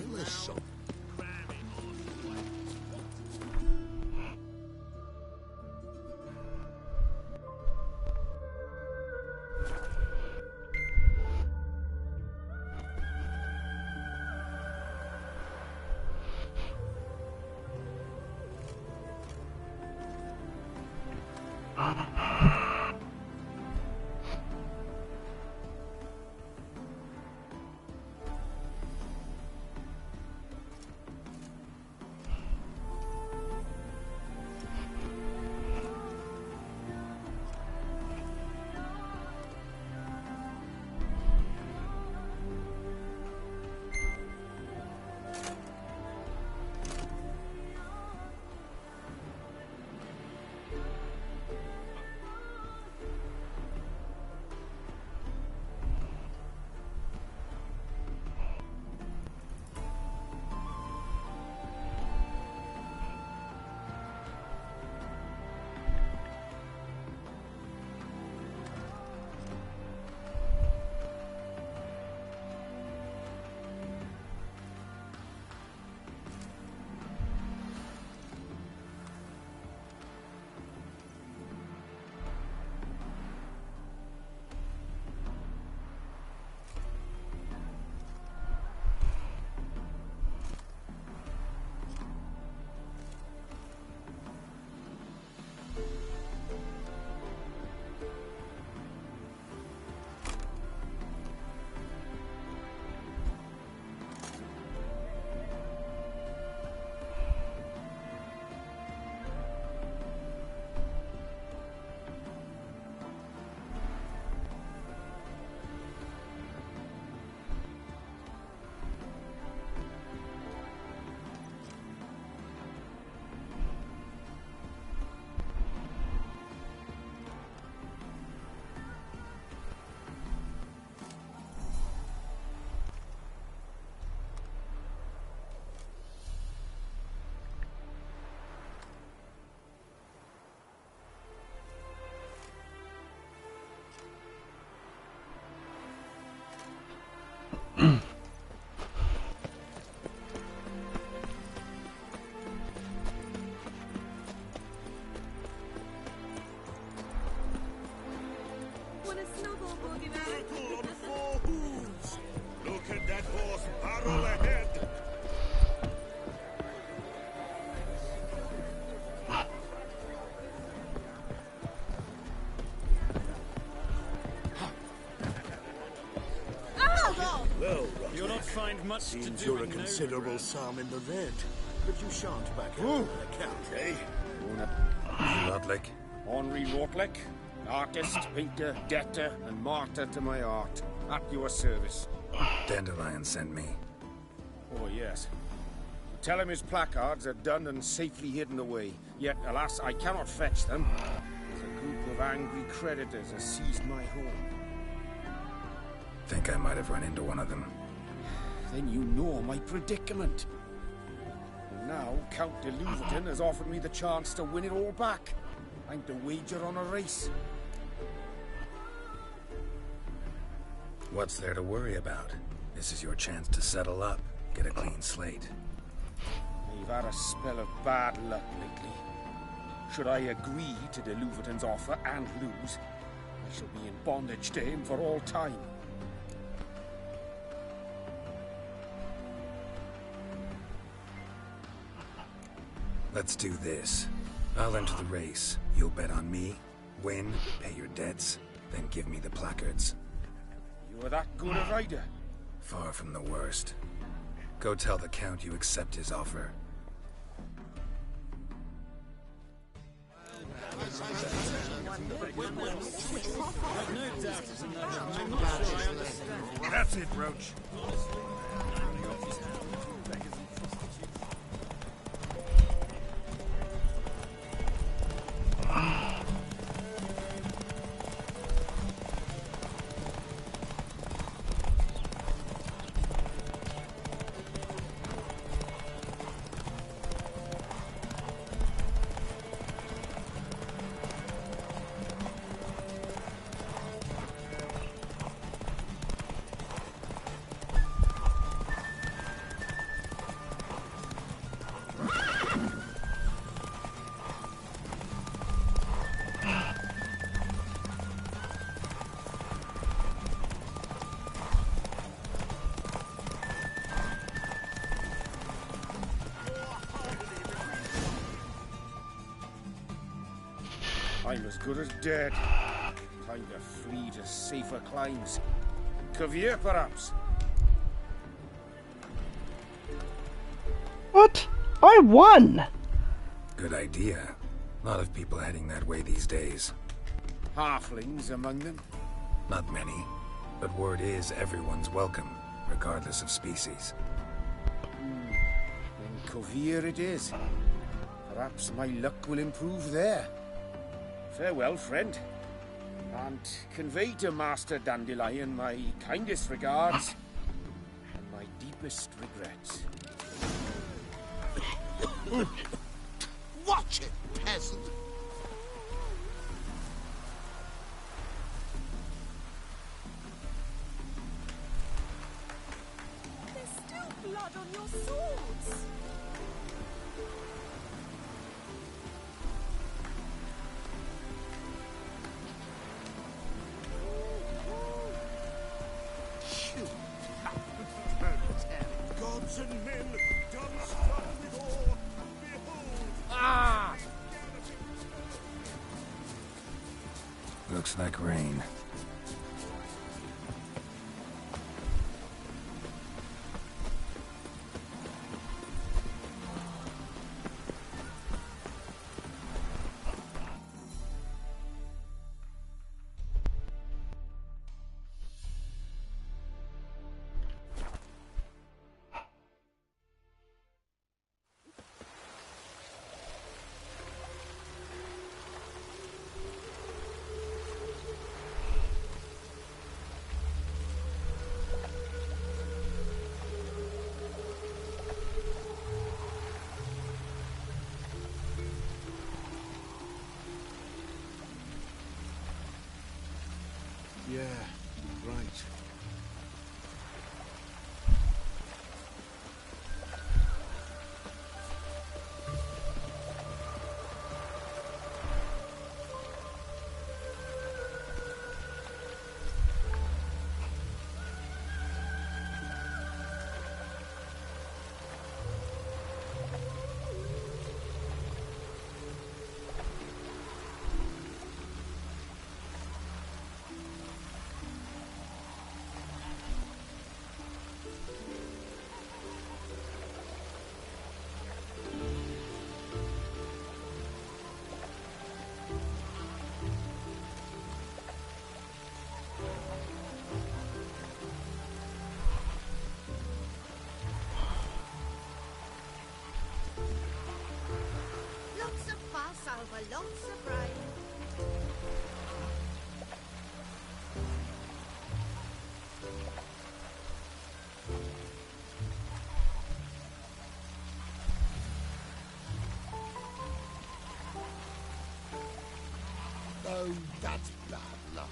Well, You'll not find much seems to do you're a in considerable sum in the red, but you shan't back out on account, eh? Rotlick. Henri Rotlick, artist, painter, debtor, and martyr to my art. At your service. Dandelion sent me. Oh, yes. Tell him his placards are done and safely hidden away. Yet, alas, I cannot fetch them, as a group of angry creditors has seized my home. Think I might have run into one of them. Then you know my predicament. And now, Count de Louverton has offered me the chance to win it all back. I'm to wager on a race. What's there to worry about? This is your chance to settle up, get a clean slate. I've had a spell of bad luck lately. Should I agree to de Louverton's offer and lose, I shall be in bondage to him for all time. Let's do this. I'll enter the race. You'll bet on me, win, pay your debts, then give me the placards. You're that good a rider? Far from the worst. Go tell the Count you accept his offer. That's it, Roach. I'm as good as dead. Time to flee to safer climes. Cavier, perhaps? What? I won! Good idea. A lot of people heading that way these days. Halflings among them? Not many, but word is everyone's welcome, regardless of species. Then Cavier it is. Perhaps my luck will improve there. Farewell, friend. And convey to Master Dandelion my kindest regards and my deepest regrets. Watch it, peasant. There's still blood on your swords. Gods and men, dumbstruck with awe, behold! Ah! Looks like rain. lots of rain. Oh, that's bad luck.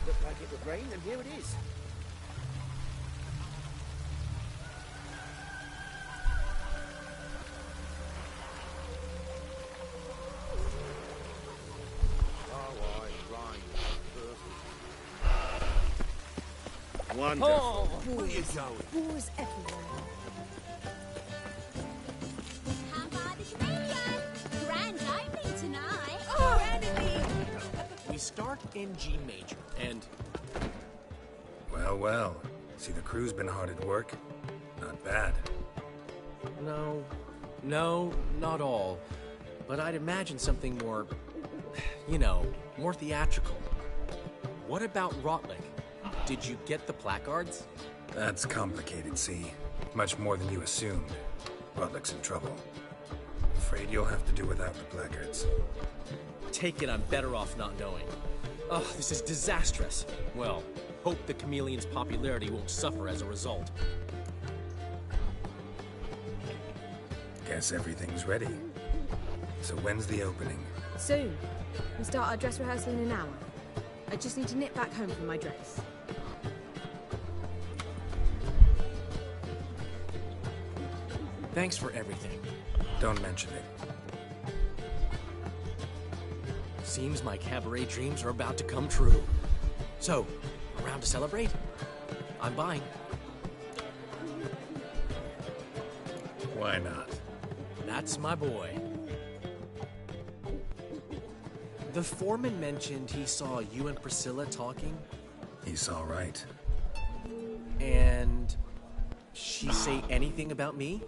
Looked like it would rain, and here it is. Wonderful. Oh, Where you going? Boars everywhere. Come by the chameleon. Grand opening tonight. Oh, enemy. We start in G major, and Well, well. See, the crew's been hard at work. Not bad. no, not all. But I'd imagine something more, you know, more theatrical. What about Rotlick? Did you get the placards? That's complicated, see. Much more than you assumed. Rutlick's in trouble. Afraid you'll have to do without the placards. Take it I'm better off not knowing. Ugh, this is disastrous. Well, hope the chameleon's popularity won't suffer as a result. Guess everything's ready. So when's the opening? Soon. We start our dress rehearsal in an hour. I just need to nip back home for my dress. Thanks for everything. Don't mention it. Seems my cabaret dreams are about to come true. So, around to celebrate? I'm buying. Why not? That's my boy. The foreman mentioned he saw you and Priscilla talking. He's all right. And she say anything about me?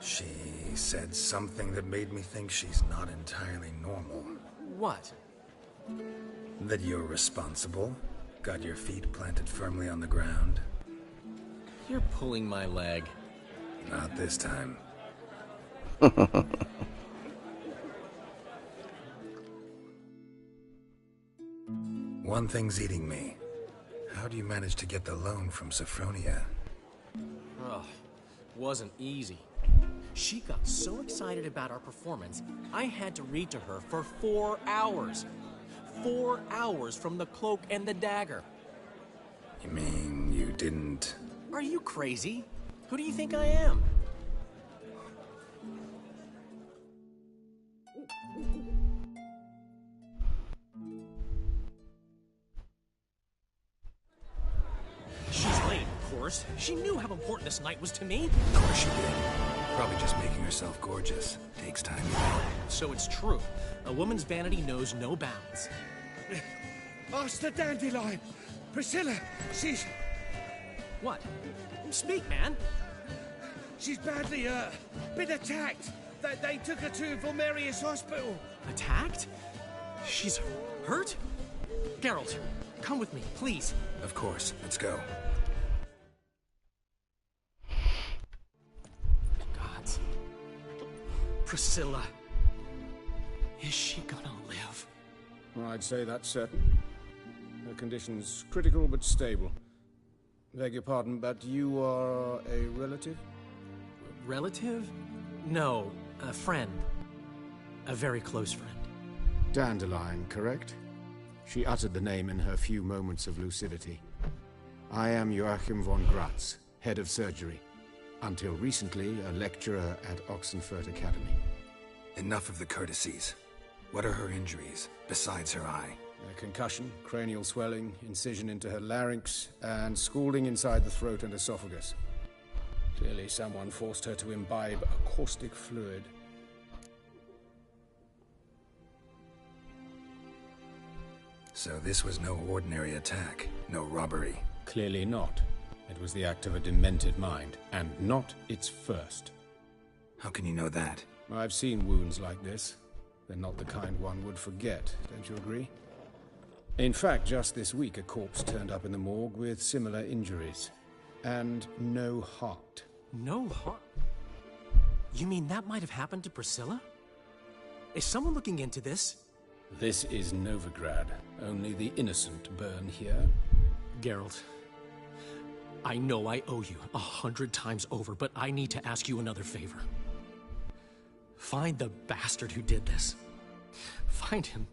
She said something that made me think she's not entirely normal. What? That you're responsible, got your feet planted firmly on the ground. You're pulling my leg. Not this time. One thing's eating me. How do you manage to get the loan from Sophronia? Ugh, wasn't easy. She got so excited about our performance, I had to read to her for 4 hours. 4 hours from the Cloak and the Dagger. You mean you didn't... Are you crazy? Who do you think I am? She's late, of course. She knew how important this night was to me. Of course she did. Probably just making herself gorgeous. Takes time. So it's true. A woman's vanity knows no bounds. Master Dandelion! Priscilla, she's... What? Speak, man. She's badly, been attacked. They took her to Vulmerius Hospital. Attacked? She's hurt? Geralt, come with me, please. Of course. Let's go. Gods. Priscilla. Is she gonna live? I'd say that's certain. Her condition's critical but stable. Beg your pardon, but you are a relative? Relative? No, a friend. A very close friend. Dandelion, correct? She uttered the name in her few moments of lucidity. I am Joachim von Gratz, head of surgery. Until recently, a lecturer at Oxenfurt Academy. Enough of the courtesies. What are her injuries, besides her eye? A concussion, cranial swelling, incision into her larynx, and scalding inside the throat and esophagus. Clearly someone forced her to imbibe a caustic fluid. So this was no ordinary attack, no robbery. Clearly not. It was the act of a demented mind, and not its first. How can you know that? I've seen wounds like this. They're not the kind one would forget, don't you agree? In fact, just this week, a corpse turned up in the morgue with similar injuries. And no heart. No heart? You mean that might have happened to Priscilla? Is someone looking into this? This is Novigrad. Only the innocent burn here. Geralt, I know I owe you 100 times over, but I need to ask you another favor. Find the bastard who did this. Find him.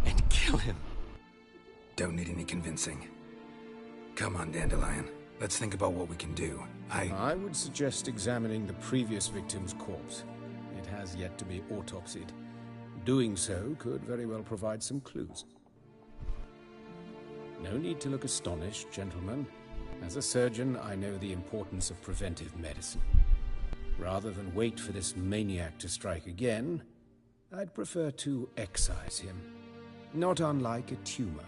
And kill him. Don't need any convincing. Come on, Dandelion. Let's think about what we can do. I would suggest examining the previous victim's corpse. It has yet to be autopsied. Doing so could very well provide some clues. No need to look astonished, gentlemen. As a surgeon, I know the importance of preventive medicine. Rather than wait for this maniac to strike again, I'd prefer to excise him. Not unlike a tumor.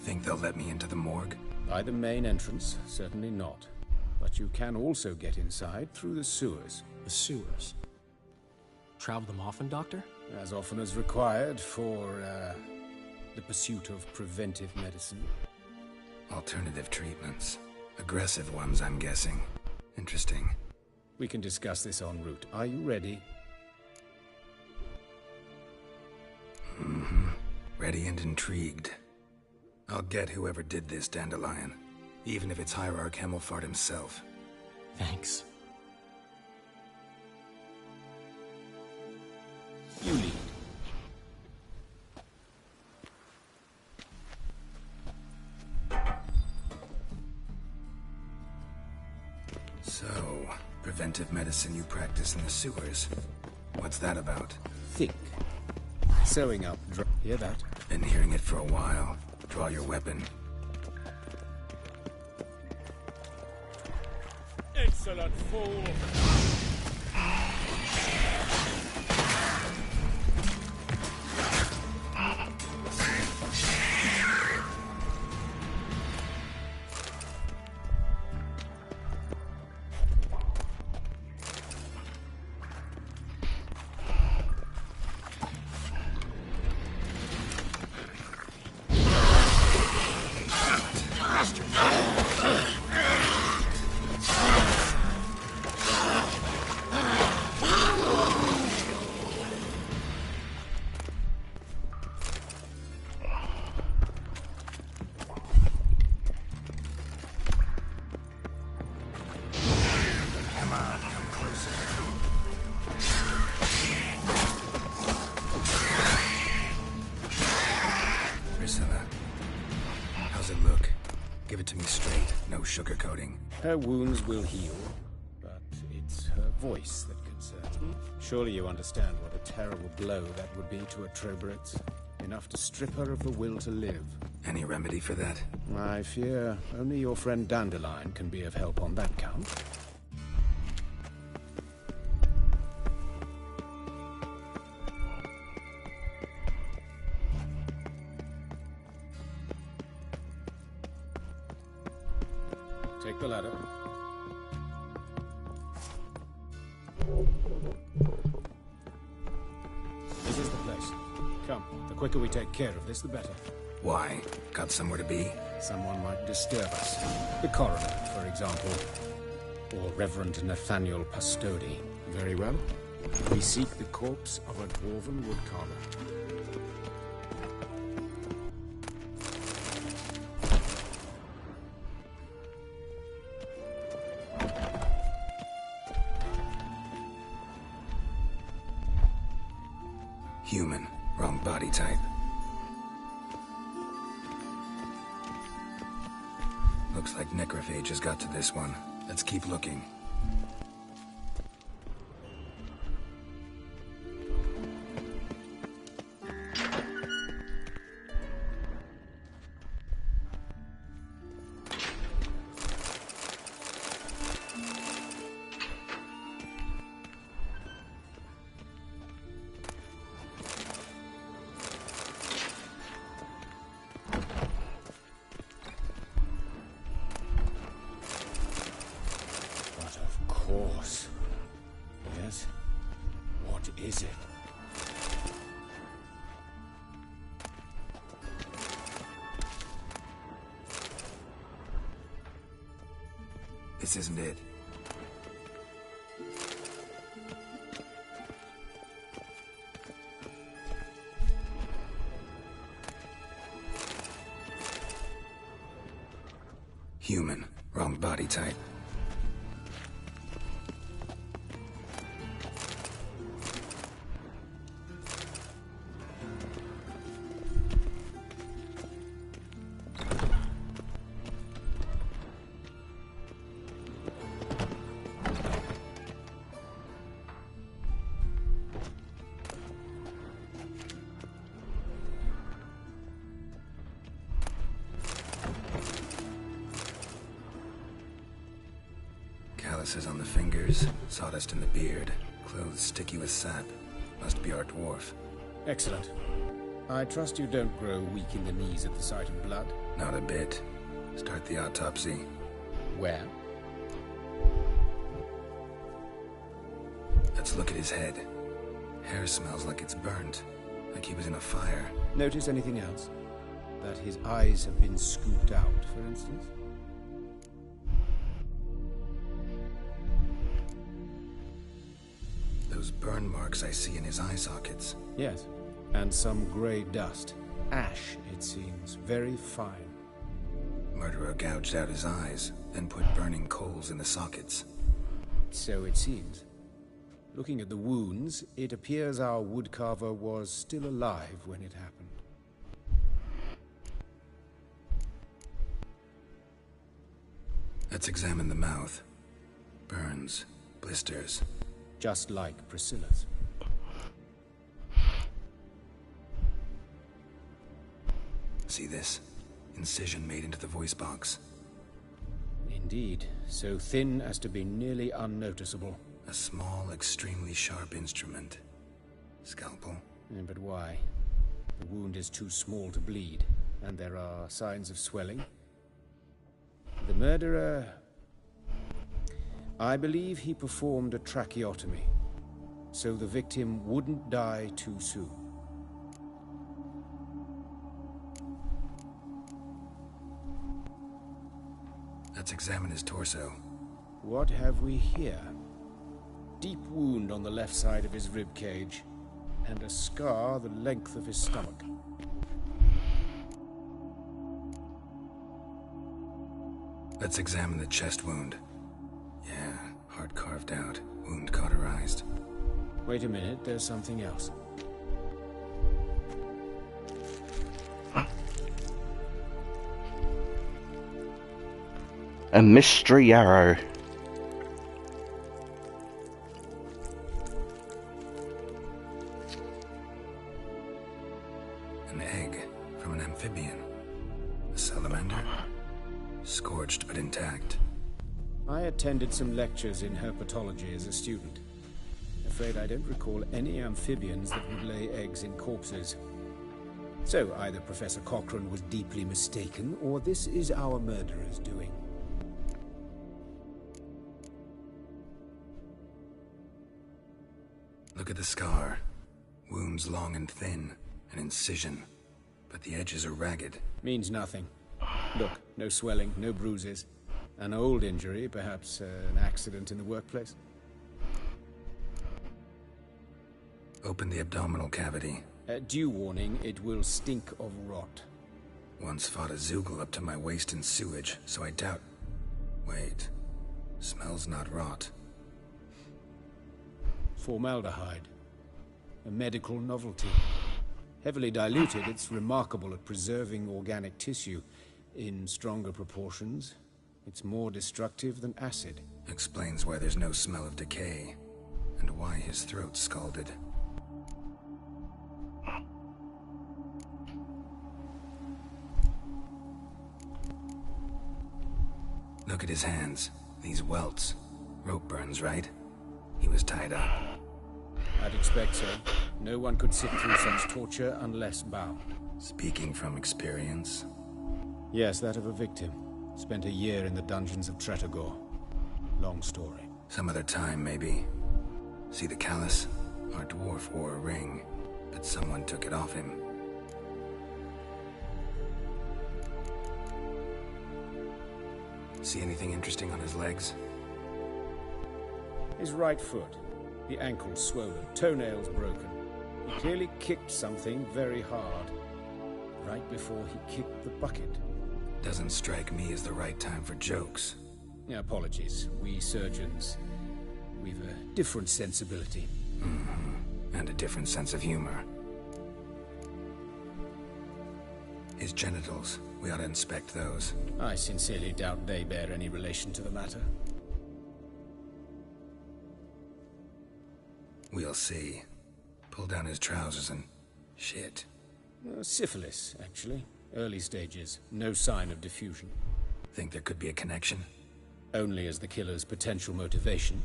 Think they'll let me into the morgue? By the main entrance, certainly not. But you can also get inside through the sewers. The sewers? Travel them often, Doctor? As often as required for, the pursuit of preventive medicine. Alternative treatments. Aggressive ones, I'm guessing. Interesting. We can discuss this en route. Are you ready? Mm-hmm. Ready and intrigued. I'll get whoever did this, Dandelion. Even if it's Hierarch Hemmelfart himself. Thanks. You lead. So, preventive medicine you practice in the sewers. What's that about? Think. Sewing up. Hear that? Been hearing it for a while. Draw your weapon. Excellent fool! Sugarcoating. Her wounds will heal, but it's her voice that concerns me. Surely you understand what a terrible blow that would be to a Trobritz. Enough to strip her of the will to live. Any remedy for that? I fear only your friend Dandelion can be of help on that count. Take the ladder. This is the place. Come, the quicker we take care of this, the better. Why? Got somewhere to be? Someone might disturb us. The coroner, for example. Or Reverend Nathaniel Pastodi. Very well. We seek the corpse of a dwarven woodcarver. Human. Wrong body type. Looks like necrophage has got to this one. Let's keep looking. is it? This isn't it. Human. Wrong body type. Calluses on the fingers, sawdust in the beard, clothes sticky with sap. Must be our dwarf. Excellent. I trust you don't grow weak in the knees at the sight of blood. Not a bit. Start the autopsy. Where? Let's look at his head. Hair smells like it's burnt, like he was in a fire. Notice anything else? That his eyes have been scooped out, for instance? Those burn marks I see in his eye sockets. Yes, and some grey dust. Ash, it seems. Very fine. Murderer gouged out his eyes, then put burning coals in the sockets. So it seems. Looking at the wounds, it appears our woodcarver was still alive when it happened. Let's examine the mouth. Burns, blisters. Just like Priscilla's. See this? Incision made into the voice box. Indeed, so thin as to be nearly unnoticeable. A small, extremely sharp instrument. Scalpel? But why? The wound is too small to bleed, and there are signs of swelling. The murderer... I believe he performed a tracheotomy, so the victim wouldn't die too soon. Let's examine his torso. What have we here? Deep wound on the left side of his rib cage, and a scar the length of his stomach. Let's examine the chest wound. Yeah, heart carved out, wound cauterized. Wait a minute, there's something else. A mystery arrow. An egg from an amphibian. A salamander. Scorched but intact. I attended some lectures in herpetology as a student. Afraid I don't recall any amphibians that would lay eggs in corpses. So either Professor Cochrane was deeply mistaken, or this is our murderer's doing. Look at the scar. Wounds long and thin. An incision. But the edges are ragged. Means nothing. Look, no swelling, no bruises. An old injury, perhaps an accident in the workplace. Open the abdominal cavity. Due warning, it will stink of rot. Once fought a Zoogle up to my waist in sewage, so I doubt... Wait. Smells not rot. Formaldehyde. A medical novelty. Heavily diluted, it's remarkable at preserving organic tissue. In stronger proportions, it's more destructive than acid. Explains why there's no smell of decay, and why his throat's scalded. Look at his hands. These welts. Rope burns, right? He was tied up. I'd expect so. No one could sit through such torture unless bound. Speaking from experience? Yes, that of a victim. Spent a year in the dungeons of Tretogor. Long story. Some other time, maybe. See the callus? Our dwarf wore a ring, but someone took it off him. See anything interesting on his legs? His right foot. The ankle swollen, toenails broken. He clearly kicked something very hard. Right before he kicked the bucket. Doesn't strike me as the right time for jokes. Apologies. We surgeons, we've a different sensibility. And a different sense of humor. His genitals, we ought to inspect those. I sincerely doubt they bear any relation to the matter. We'll see. Pull down his trousers and... shit. Syphilis, actually. Early stages. No sign of diffusion. Think there could be a connection? Only as the killer's potential motivation.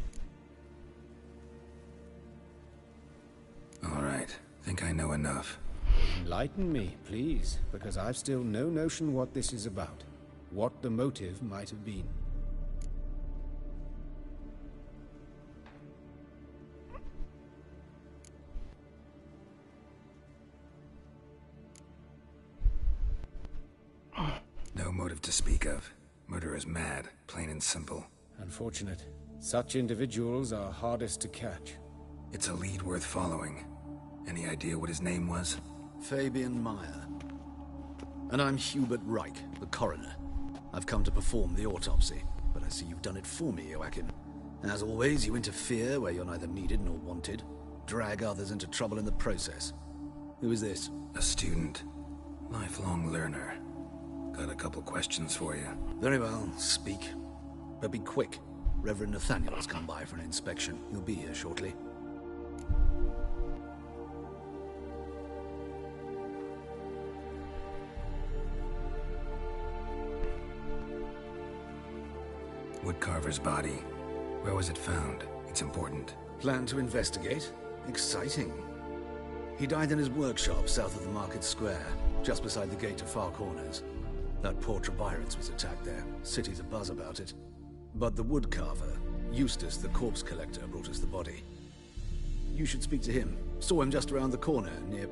All right. Think I know enough. Enlighten me, please, because I've still no notion what this is about. What the motive might have been. No motive to speak of. Murder is mad, plain and simple. Unfortunate. Such individuals are hardest to catch. It's a lead worth following. Any idea what his name was? Fabian Meyer. And I'm Hubert Reich, the coroner. I've come to perform the autopsy, but I see you've done it for me, Joachim. As always, you interfere where you're neither needed nor wanted. Drag others into trouble in the process. Who is this? A student. Lifelong learner. Got a couple questions for you. Very well, speak. But be quick. Reverend Nathaniel's come by for an inspection. He'll be here shortly. Woodcarver's body. Where was it found? It's important. Plan to investigate? Exciting. He died in his workshop south of the Market Square, just beside the gate to Far Corners. That poor Trebirans was attacked there. City's abuzz about it. But the woodcarver, Eustace the corpse collector, brought us the body. You should speak to him. Saw him just around the corner near...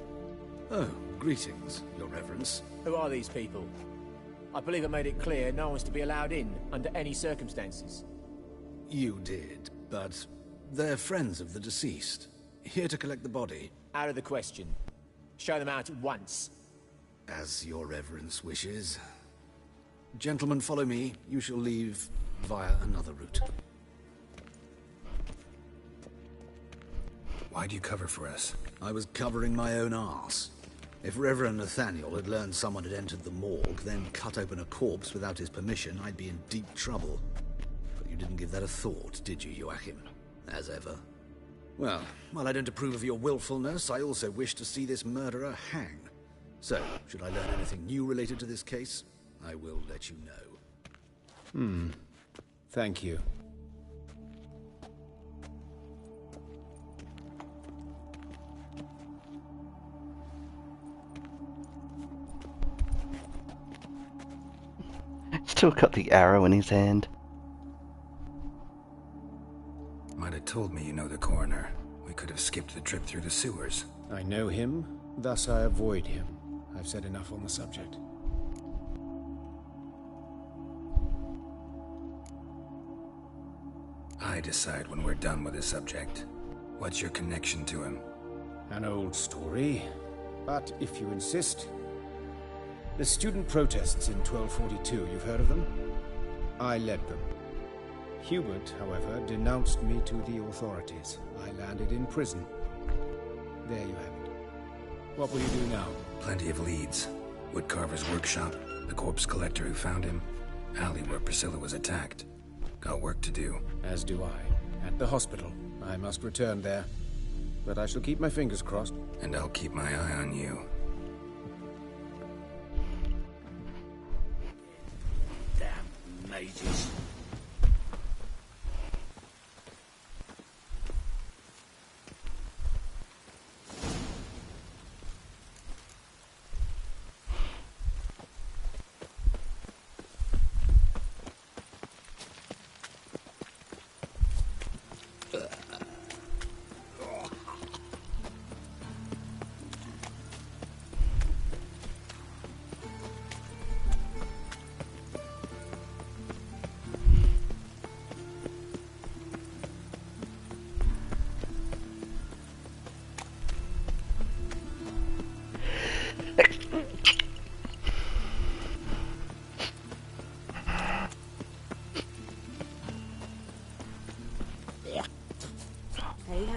Oh, greetings, Your Reverence. Who are these people? I believe I made it clear no one's to be allowed in under any circumstances. You did, but they're friends of the deceased. Here to collect the body. Out of the question. Show them out at once. As Your Reverence wishes. Gentlemen, follow me. You shall leave via another route. Why'd you cover for us? I was covering my own arse. If Reverend Nathaniel had learned someone had entered the morgue, then cut open a corpse without his permission, I'd be in deep trouble. But you didn't give that a thought, did you, Joachim? As ever. Well, while I don't approve of your willfulness, I also wish to see this murderer hang. So, should I learn anything new related to this case, I will let you know. Thank you. Still got the arrow in his hand. Might have told me you know the coroner. We could have skipped the trip through the sewers. I know him, thus I avoid him. I've said enough on the subject. I decide when we're done with the subject. What's your connection to him? An old story, but if you insist. The student protests in 1242, you've heard of them? I led them. Hubert, however, denounced me to the authorities. I landed in prison. There you have it. What will you do now? Plenty of leads. Woodcarver's workshop, the corpse collector who found him, alley where Priscilla was attacked. Got work to do. As do I. At the hospital. I must return there. But I shall keep my fingers crossed. And I'll keep my eye on you. Damn mages.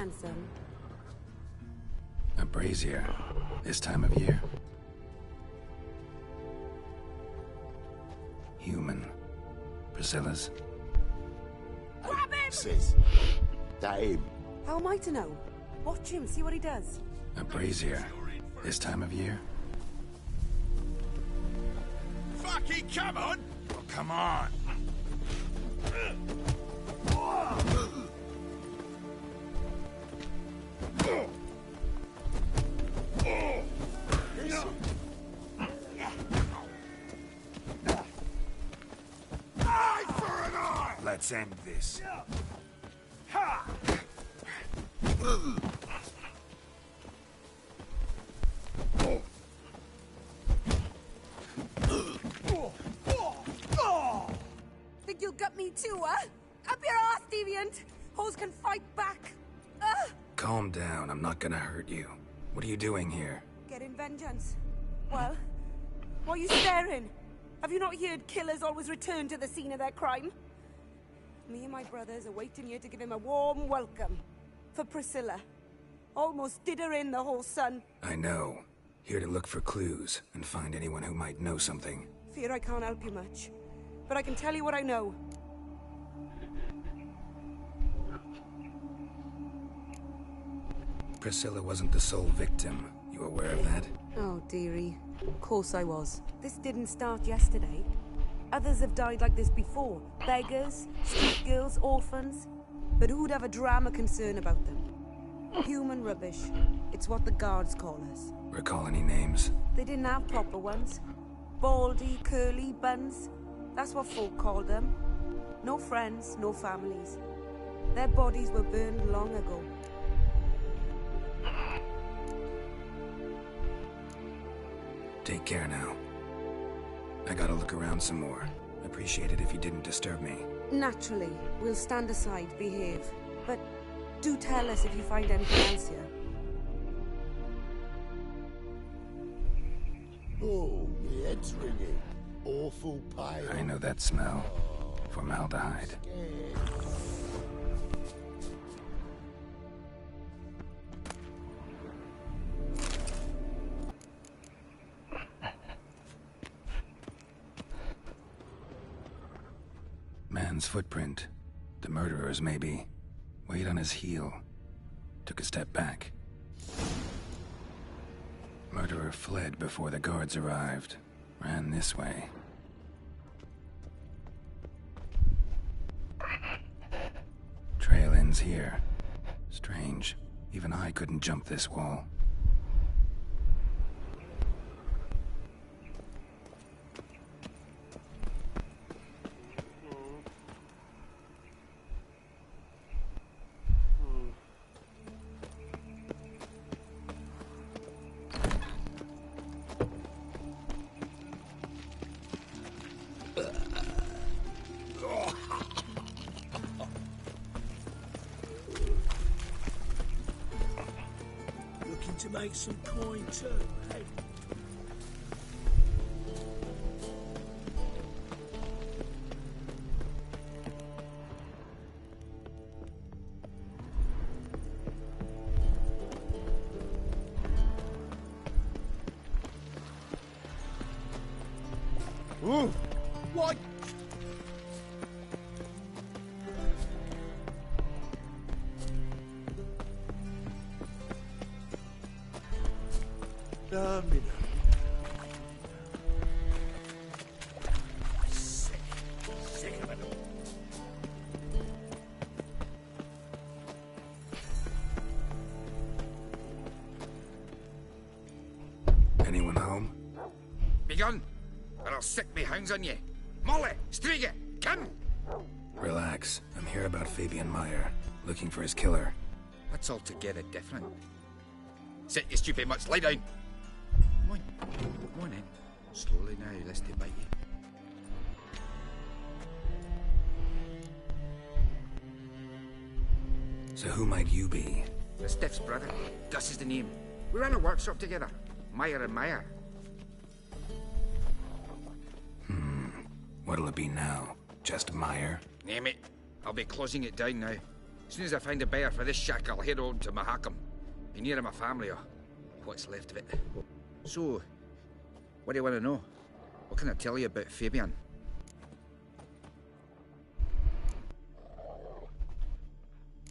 handsome. A brazier. This time of year. Human. Priscilla's. Grab him! Sis, that him? How am I to know? Watch him, see what he does. A brazier. This time of year. Fucking come on! Oh, come on. Let's end this. Think you'll gut me too, huh? Up your ass, deviant! Hoes can fight back! Calm down, I'm not gonna hurt you. What are you doing here? Getting vengeance. Well, why are you staring? Have you not heard killers always return to the scene of their crime? Me and my brothers are waiting here to give him a warm welcome. For Priscilla. Almost did her in, the whole son. I know. Here to look for clues and find anyone who might know something. Fear I can't help you much. But I can tell you what I know. Priscilla wasn't the sole victim. You aware of that? Oh, dearie. Of course I was. This didn't start yesterday. Others have died like this before. Beggars, street girls, orphans. But who'd have a drama concern about them? Human rubbish. It's what the guards call us. Recall any names? They didn't have proper ones. Baldy, curly, buns. That's what folk called them. No friends, no families. Their bodies were burned long ago. Take care now. I gotta look around some more. Appreciate it if you didn't disturb me. Naturally, we'll stand aside, behave. But do tell us if you find anything else here. Oh, my head's ringing. Awful pale. I know that smell. Formaldehyde. Man's footprint. The murderer's, maybe. Weight on his heel. Took a step back. Murderer fled before the guards arrived. Ran this way. Trail ends here. Strange. Even I couldn't jump this wall. To make some coin too, eh? Ooh! What? Sick of it. Anyone home? Begone, or I'll sick me hounds on you. Molly, Striga, come! Relax. I'm here about Fabian Meyer, looking for his killer. That's altogether different. Sit your stupid mutts, lie down. Come on in. Slowly now, lest they bite you. So who might you be? The Stiff's brother. Gus is the name. We ran a workshop together. Meyer and Meyer. What'll it be now? Just Meyer? Name it. I'll be closing it down now. As soon as I find a buyer for this shack, I'll head on to Mahakam. Be near my family, or what's left of it. So, what do you want to know? What can I tell you about Fabian?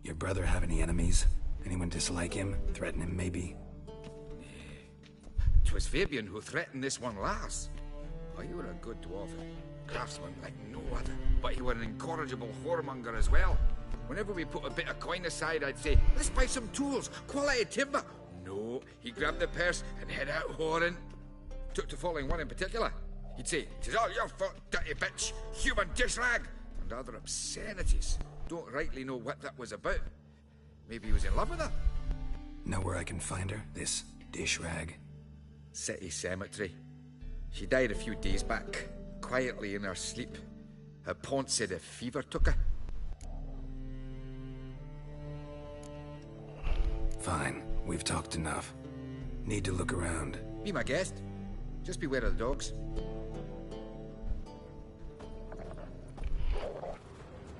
Your brother have any enemies? Anyone dislike him? Threaten him, maybe? 'Twas Fabian who threatened this one last. Oh, you were a good dwarf, craftsman like no other. But he were an incorrigible whoremonger as well. Whenever we put a bit of coin aside, I'd say, let's buy some tools, quality timber. No, he grabbed the purse and head out whoring. Took to following one in particular. He'd say, "'Tis all your fault, dirty bitch, human dish rag," and other obscenities. Don't rightly know what that was about. Maybe he was in love with her. Know where I can find her? This dish rag? City Cemetery. She died a few days back, quietly in her sleep. Her pont said a fever took her. Fine, we've talked enough. Need to look around. Be my guest. Just beware of the dogs.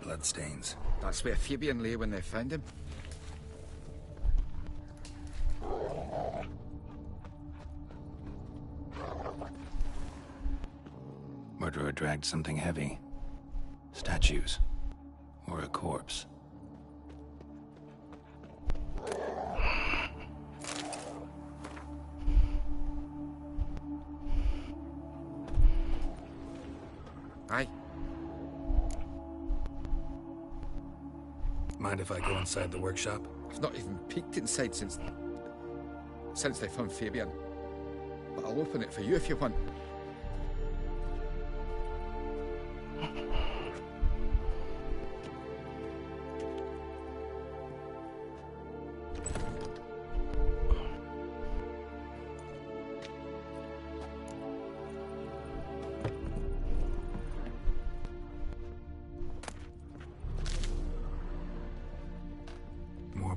Bloodstains. That's where Fabian lay when they found him. Murderer dragged something heavy. Statues. Or a corpse. Aye. Mind if I go inside the workshop? I've not even peeked inside since they found Fabian. But I'll open it for you if you want.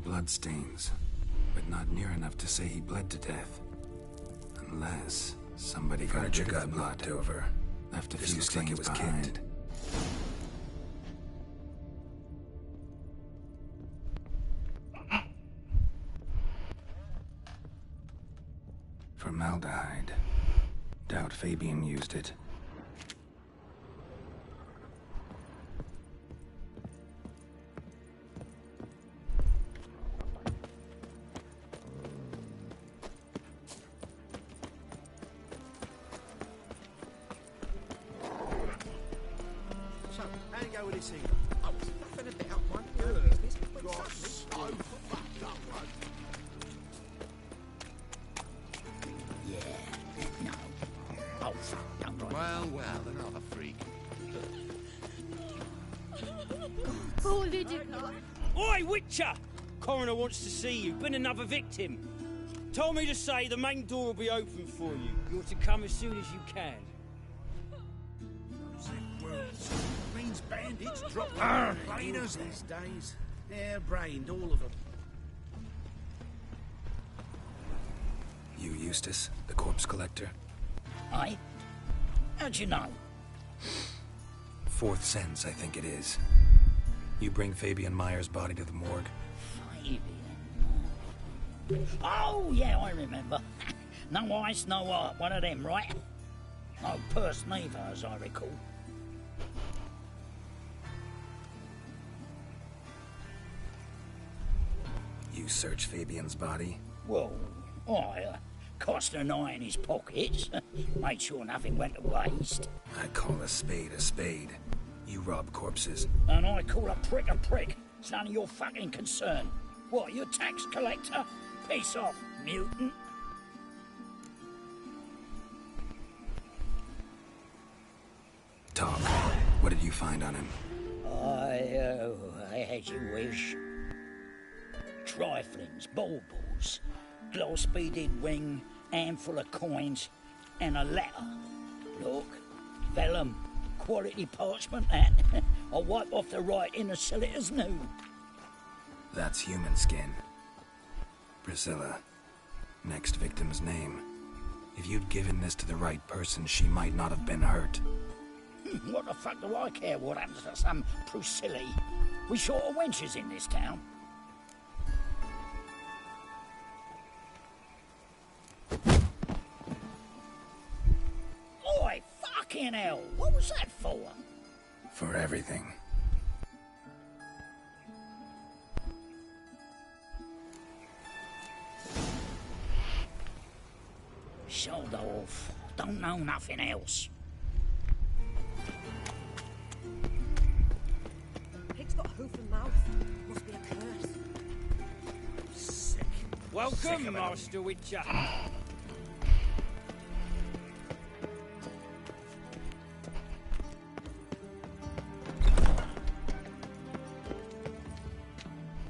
Bloodstains, but not near enough to say he bled to death. Unless somebody got rid of the blood over, left a few stains behind. Formaldehyde. Doubt Fabian used it. Oi, Witcher! Coroner wants to see you. Been another victim. Told me to say the main door will be open for you. You're to come as soon as you can. Means bandits drop complainers these days. Hair-brained, all of them. You Eustace, the corpse collector? Aye? How'd you know? Fourth sense, I think it is. You bring Fabian Meyer's body to the morgue. Fabian? Oh, yeah, I remember. No eyes, no heart, one of them, right? No purse neither, as I recall. You search Fabian's body? Well, I cast an eye in his pockets. Made sure nothing went to waste. I call a spade a spade. You rob corpses. And I call a prick a prick. It's none of your fucking concern. What, you a tax collector? Piss off, mutant. Talk. What did you find on him? As you wish. Triflings, baubles, glass-beaded ring, handful of coins, and a letter. Look, vellum, quality parchment, that. I'll wipe off the writing and sell it as new. That's human skin. Priscilla. Next victim's name. If you'd given this to the right person, she might not have been hurt. What the fuck do I care what happens to some Priscilla? We short of wenches in this town. Oi, fucking hell! What was that for? For everything. Sold off. Don't know nothing else. Pig's got hoof and mouth. Must be a curse. Sick. Welcome, Master Witcher.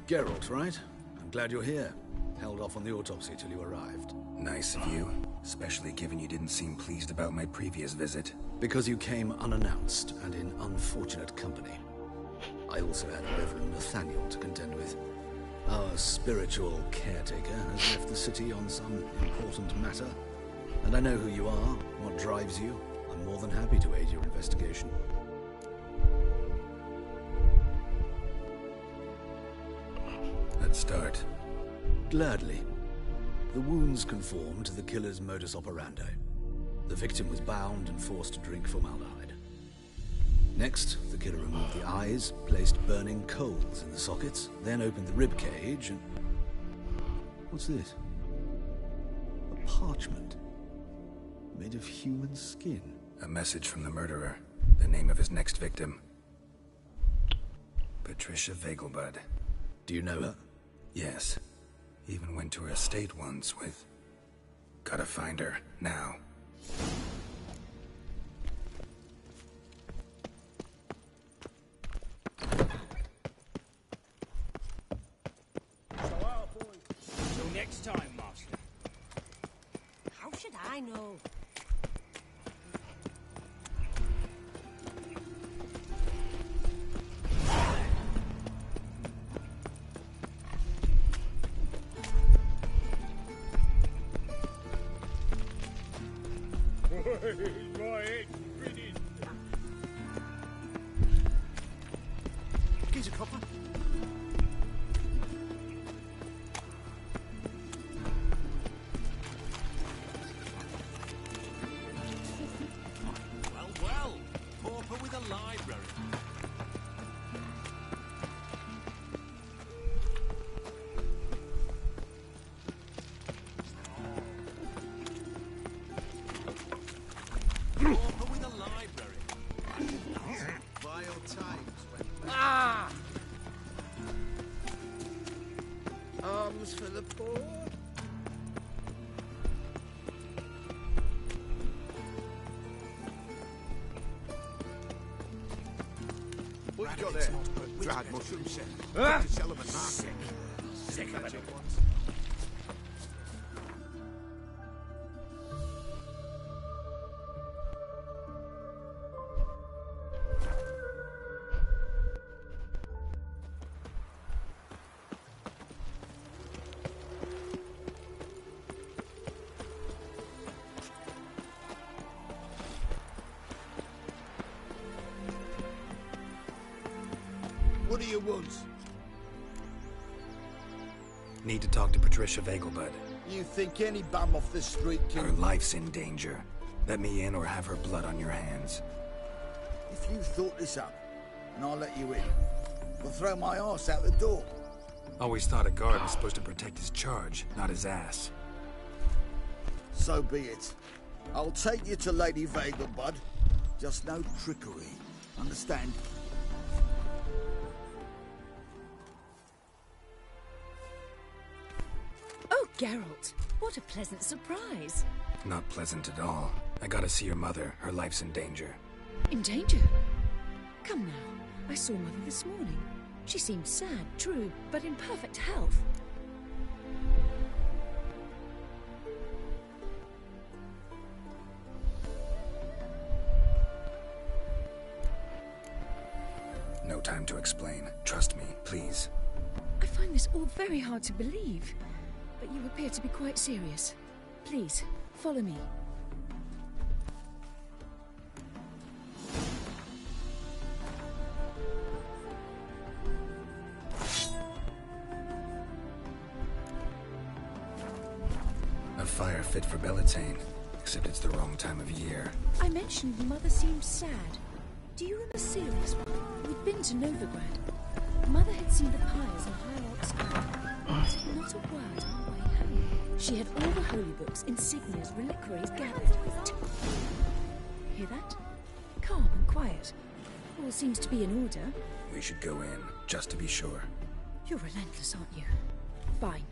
Geralt, right? I'm glad you're here. Held off on the autopsy till you arrived. Nice of you, especially given you didn't seem pleased about my previous visit. Because you came unannounced and in unfortunate company. I also had Reverend Nathaniel to contend with. Our spiritual caretaker has left the city on some important matter. And I know who you are, what drives you. I'm more than happy to aid your investigation. Let's start. Gladly. The wounds conform to the killer's modus operandi. The victim was bound and forced to drink formaldehyde. Next, the killer removed the eyes, placed burning coals in the sockets, then opened the rib cage and... What's this? A parchment. Made of human skin. A message from the murderer. The name of his next victim. Patricia Vegelbud. Do you know her? Yes. Even went to her estate once with... Gotta find her, now. Till next time, Master. How should I know? Geezer copper. Well, well. Pauper with a library. Pauper with a library. Vile times when... Ah! Arms for the poor. What you got there? Dried mushrooms. Ah! To sell them at market. Sick of it. What do you want? Need to talk to Patricia Vegelbud. You think any bum off the street Her can... life's in danger. Let me in or have her blood on your hands. If you thought this up, and I'll let you in, we'll throw my arse out the door. Always thought a guard was supposed to protect his charge, not his ass. So be it. I'll take you to Lady Vegelbud. Just no trickery. Understand? Oh, Geralt, what a pleasant surprise. Not pleasant at all. I gotta see your mother. Her life's in danger. In danger? Come now, I saw Mother this morning. She seemed sad, true, but in perfect health. No time to explain. Trust me, please. I find this all very hard to believe, but you appear to be quite serious. Please, follow me. fire fit for Bellatane, except it's the wrong time of year. I mentioned Mother seemed sad. Do you remember Sirius? We'd been to Novigrad. Mother had seen the pyres on High Oak Square. But said not a word on our way home. She had all the holy books, insignias, reliquaries gathered. Hear that? Calm and quiet. All seems to be in order. We should go in, just to be sure. You're relentless, aren't you? Fine.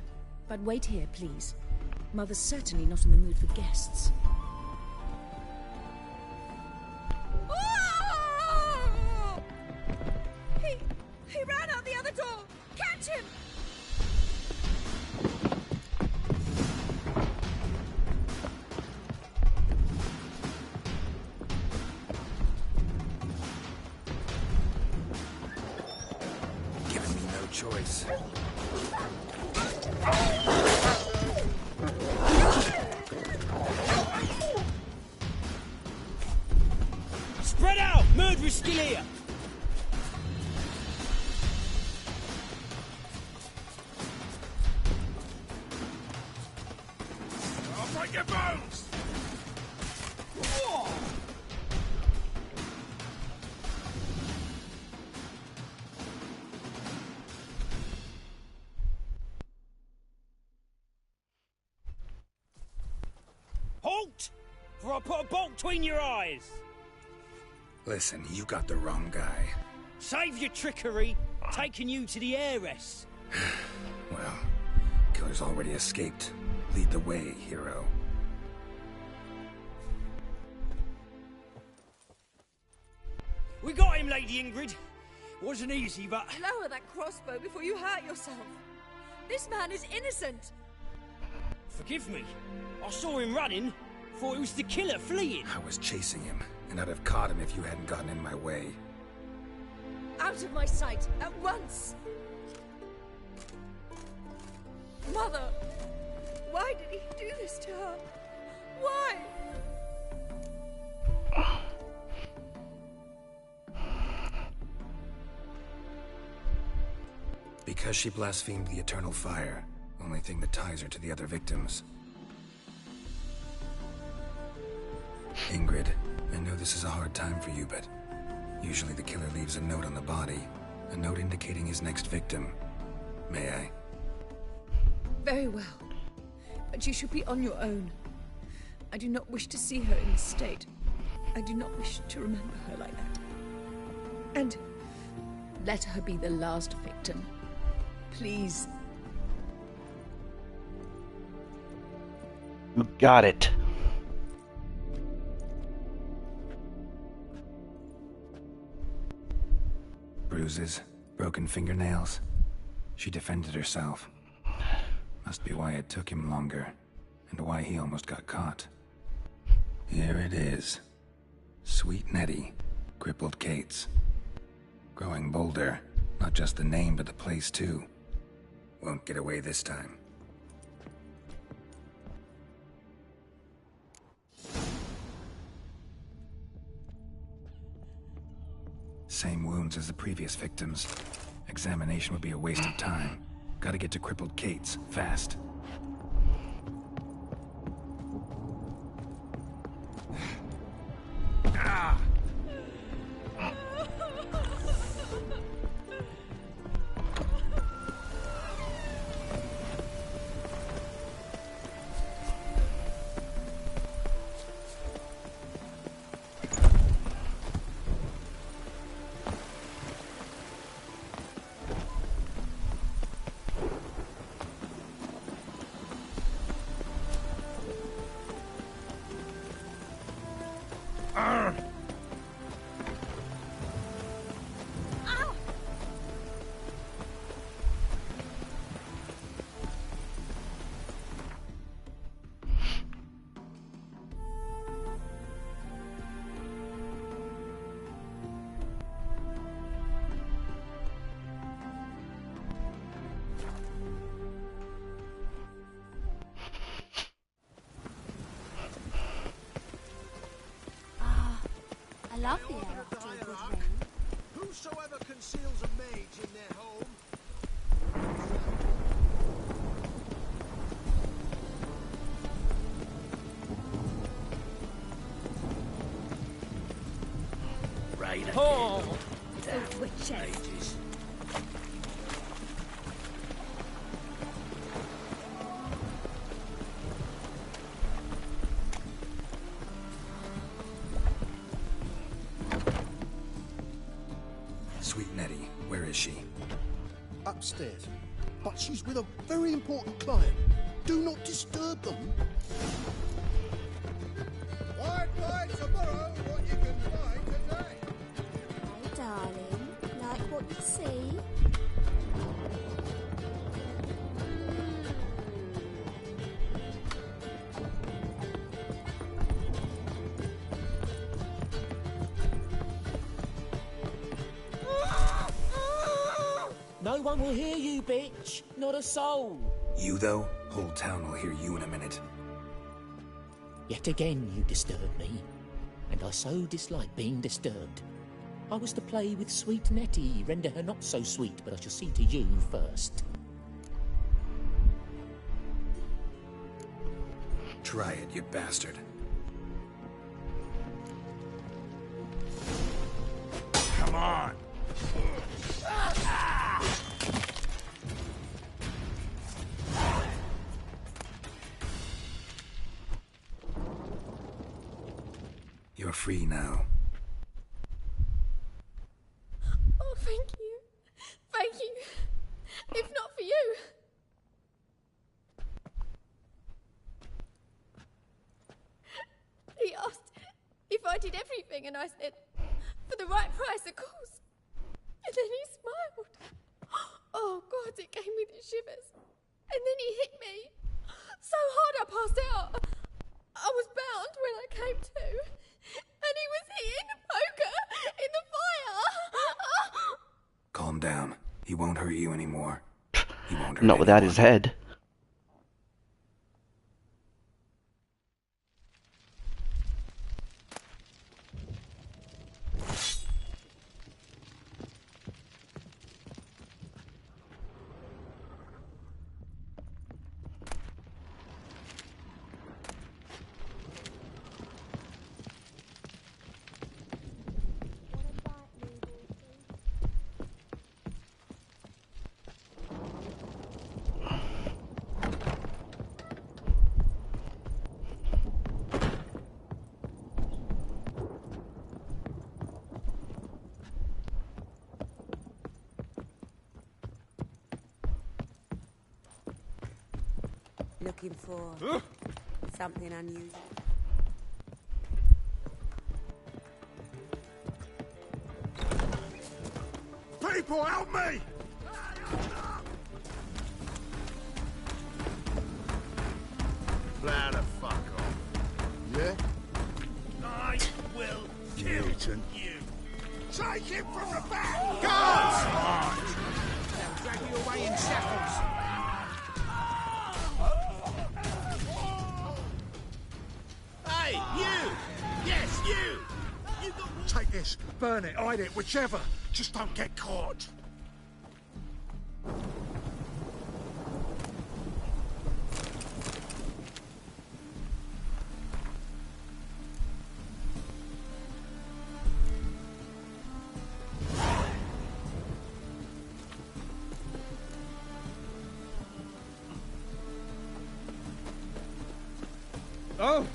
But wait here, please. Mother's certainly not in the mood for guests. He ran out the other door! Catch him! Giving me no choice. Spread out! Murderer's still here! I'll break your bones! Halt! For I put a bolt between your eyes! Listen, you got the wrong guy. Save your trickery, taking you to the heiress. Well, killer's already escaped. Lead the way, hero. We got him, Lady Ingrid. Wasn't easy, but... Lower that crossbow before you hurt yourself. This man is innocent. Forgive me. I saw him running. Thought it was the killer fleeing. I was chasing him, and I'd have caught him if you hadn't gotten in my way. Out of my sight, at once! Mother! Why did he do this to her? Why? Because she blasphemed the eternal fire. Only thing that ties her to the other victims. Ingrid, I know this is a hard time for you, but usually the killer leaves a note on the body. A note indicating his next victim. May I? Very well. But you should be on your own. I do not wish to see her in this state. I do not wish to remember her like that. And let her be the last victim. Please. You got it. Bruises, broken fingernails. She defended herself. Must be why it took him longer, and why he almost got caught. Here it is. Sweet Nettie, crippled Kate's. Growing bolder, not just the name, but the place too. Won't get away this time. Same wounds as the previous victims. Examination would be a waste of time. Gotta get to crippled Kate's, fast. Ah! I love the air of good rain. Whosoever conceals a mage in their home. Jane again. Oh. Damn Those witches. ages. Sweet Nettie, where is she? Upstairs. But she's with a very important client. Do not disturb them. Wide, wide tomorrow, what you can find today. Oh, darling, like what you see? No one will hear you, bitch. Not a soul. You, though? Whole town will hear you in a minute. Yet again you disturb me, and I so dislike being disturbed. I was to play with sweet Nettie, render her not so sweet, but I shall see to you first. Try it, you bastard. Come on. You're free now. Oh, thank you. Thank you. If not for you. He asked if I did everything, and I said, for the right price, of course. And then he smiled. Oh, God, it gave me the shivers. And then he hit me so hard I passed out. I was bound when I came to. And he was hitting the poker in the fire. Calm down. He won't hurt you anymore. He won't hurt Not without his head. Looking for something unusual. People, help me! Plow the fuck off. Yeah? I will kill Mutant. you. Take him from the back! Guards! They'll drag you away in shackles. Hey, you! Yes, you! Take this, burn it, hide it, whichever. Just don't get caught. Oh!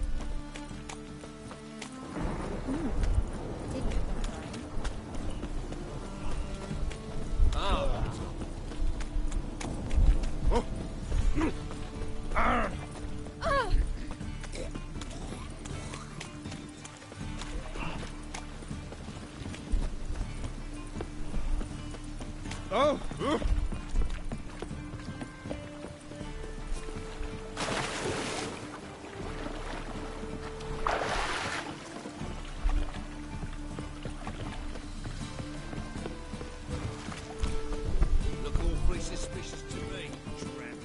Oh! Look awfully suspicious to me, tramp.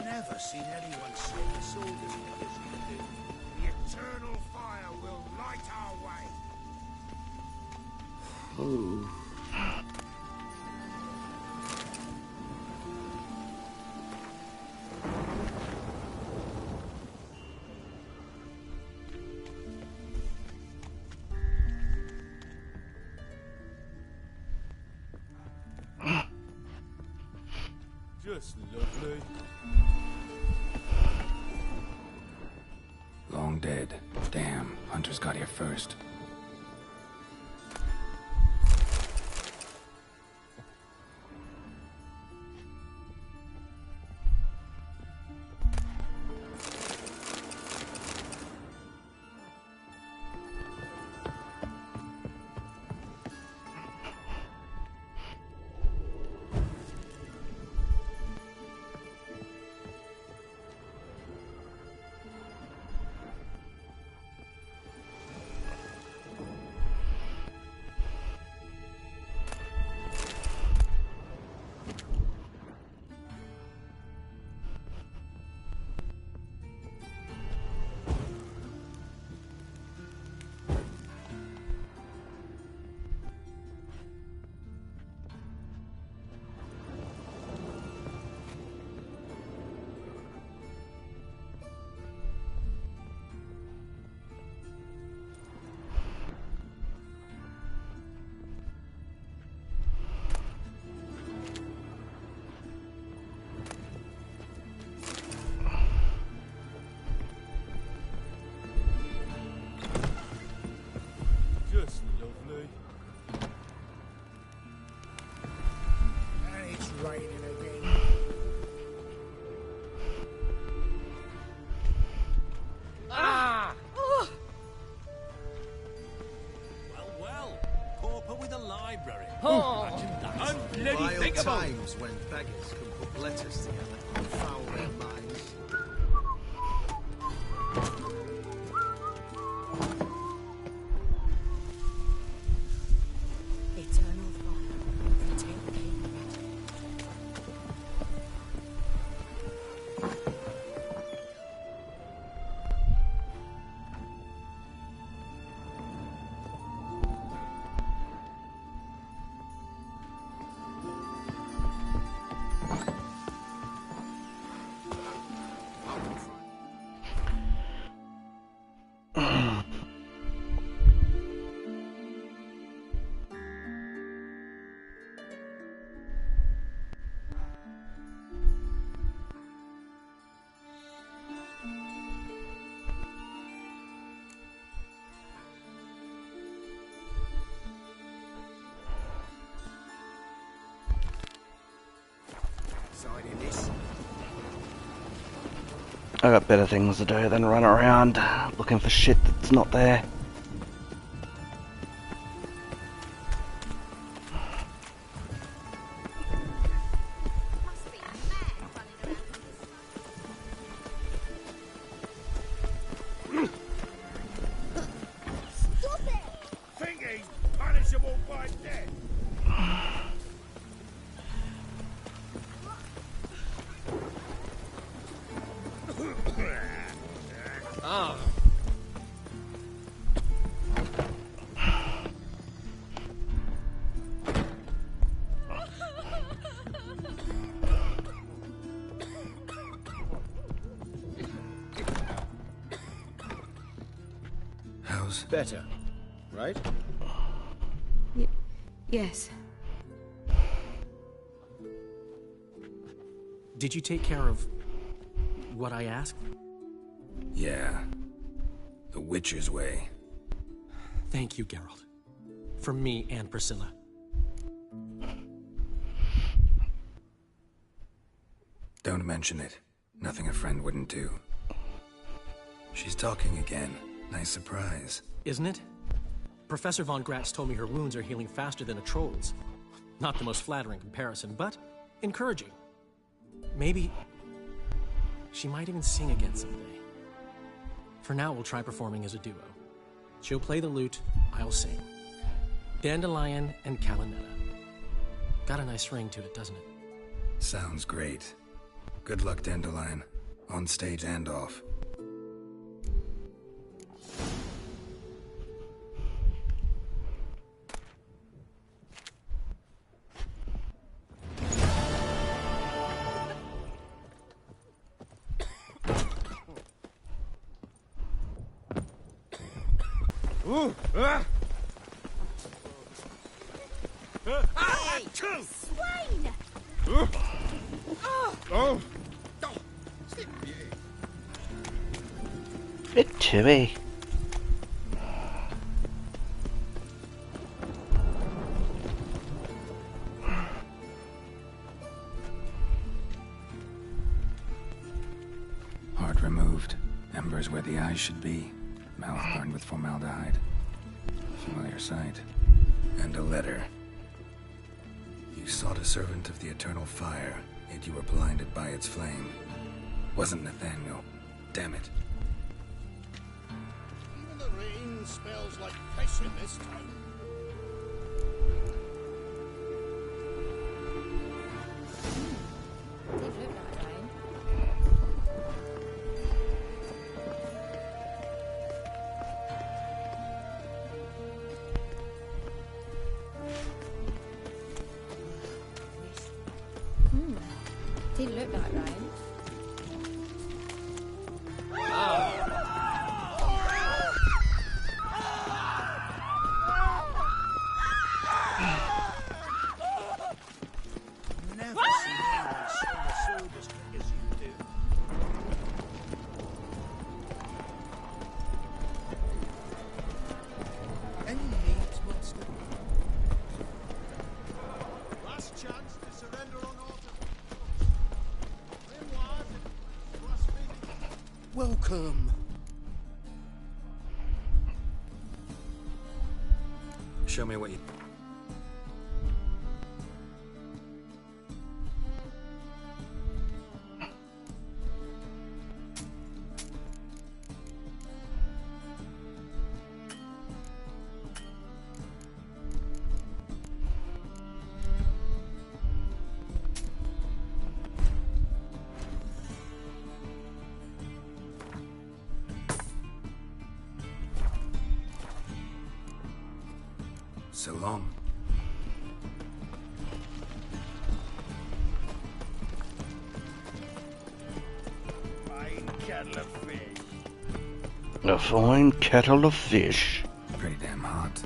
Never seen anyone so disorderly as you do. The eternal fire will light our way. Ooh. Just lovely. Long dead. Damn, Hunter's got here first. Just lovely. And it's raining again. Ah! Oh. Well, pauper with a library. Oh. Imagine that. Wild Unbloody times when beggars can put letters together and foul their minds. Eternal fire. The tail came red. Signing this. I got better things to do than run around looking for shit that's not there. Thinking punishable by death. Ah. How's better, right? Yes. Did you take care of what I asked? Yeah. The Witcher's way. Thank you, Geralt. For me and Priscilla. Don't mention it. Nothing a friend wouldn't do. She's talking again. Nice surprise. Isn't it? Professor von Gratz told me her wounds are healing faster than a troll's. Not the most flattering comparison, but encouraging. Maybe she might even sing again someday. For now, we'll try performing as a duo. She'll play the lute, I'll sing. Dandelion and Calinetta. Got a nice ring to it, doesn't it? Sounds great. Good luck, Dandelion. On stage and off. Ooh! Ah! Hey, Swain! Oh! Bit chewy. Heart removed. Embers where the eyes should be. Mouth burned with formaldehyde. Familiar sight. And a letter. You sought a servant of the eternal fire, yet you were blinded by its flame. Wasn't Nathaniel. Damn it. Even the rain smells like piss in this town. Did look like rain. Did look like rain. Never seen anyone swing a sword as quick as you do. Any needs, monster? Last chance to surrender on autumn. Welcome. Show me what you... So long. Fine kettle of fish. A fine kettle of fish. Pretty damn hot.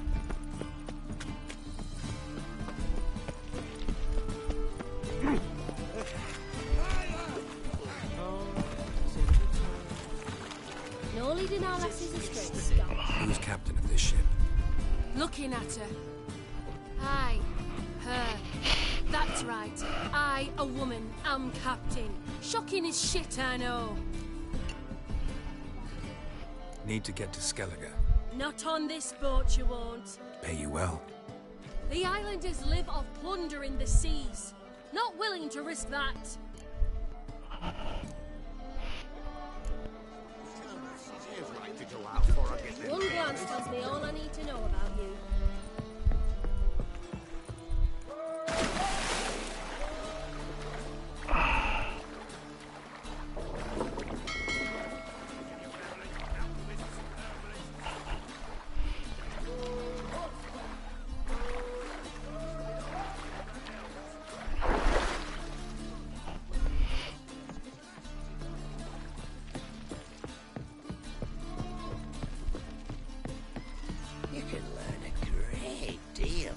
No leading our lasses astray, Scott. Who's captain of this ship? Looking at her. Aye, her. That's right. I, a woman, am captain. Shocking as shit, I know. Need to get to Skellige. Not on this boat, you won't. Pay you well. The islanders live off plunder in the seas. Not willing to risk that. One glance tells me all I need to know about you. You can learn a great deal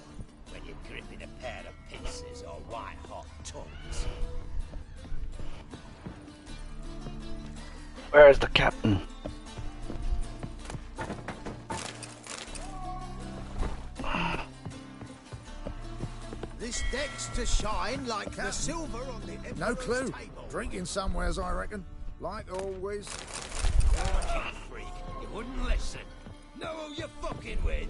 when you're gripping a pair of pincers or white-hot tongues. Where is the captain? This deck's to shine like the silver on the Emperor's No clue. table. Drinking somewheres, I reckon. Like always. Oh, you freak. You wouldn't listen. Know who you're fucking with.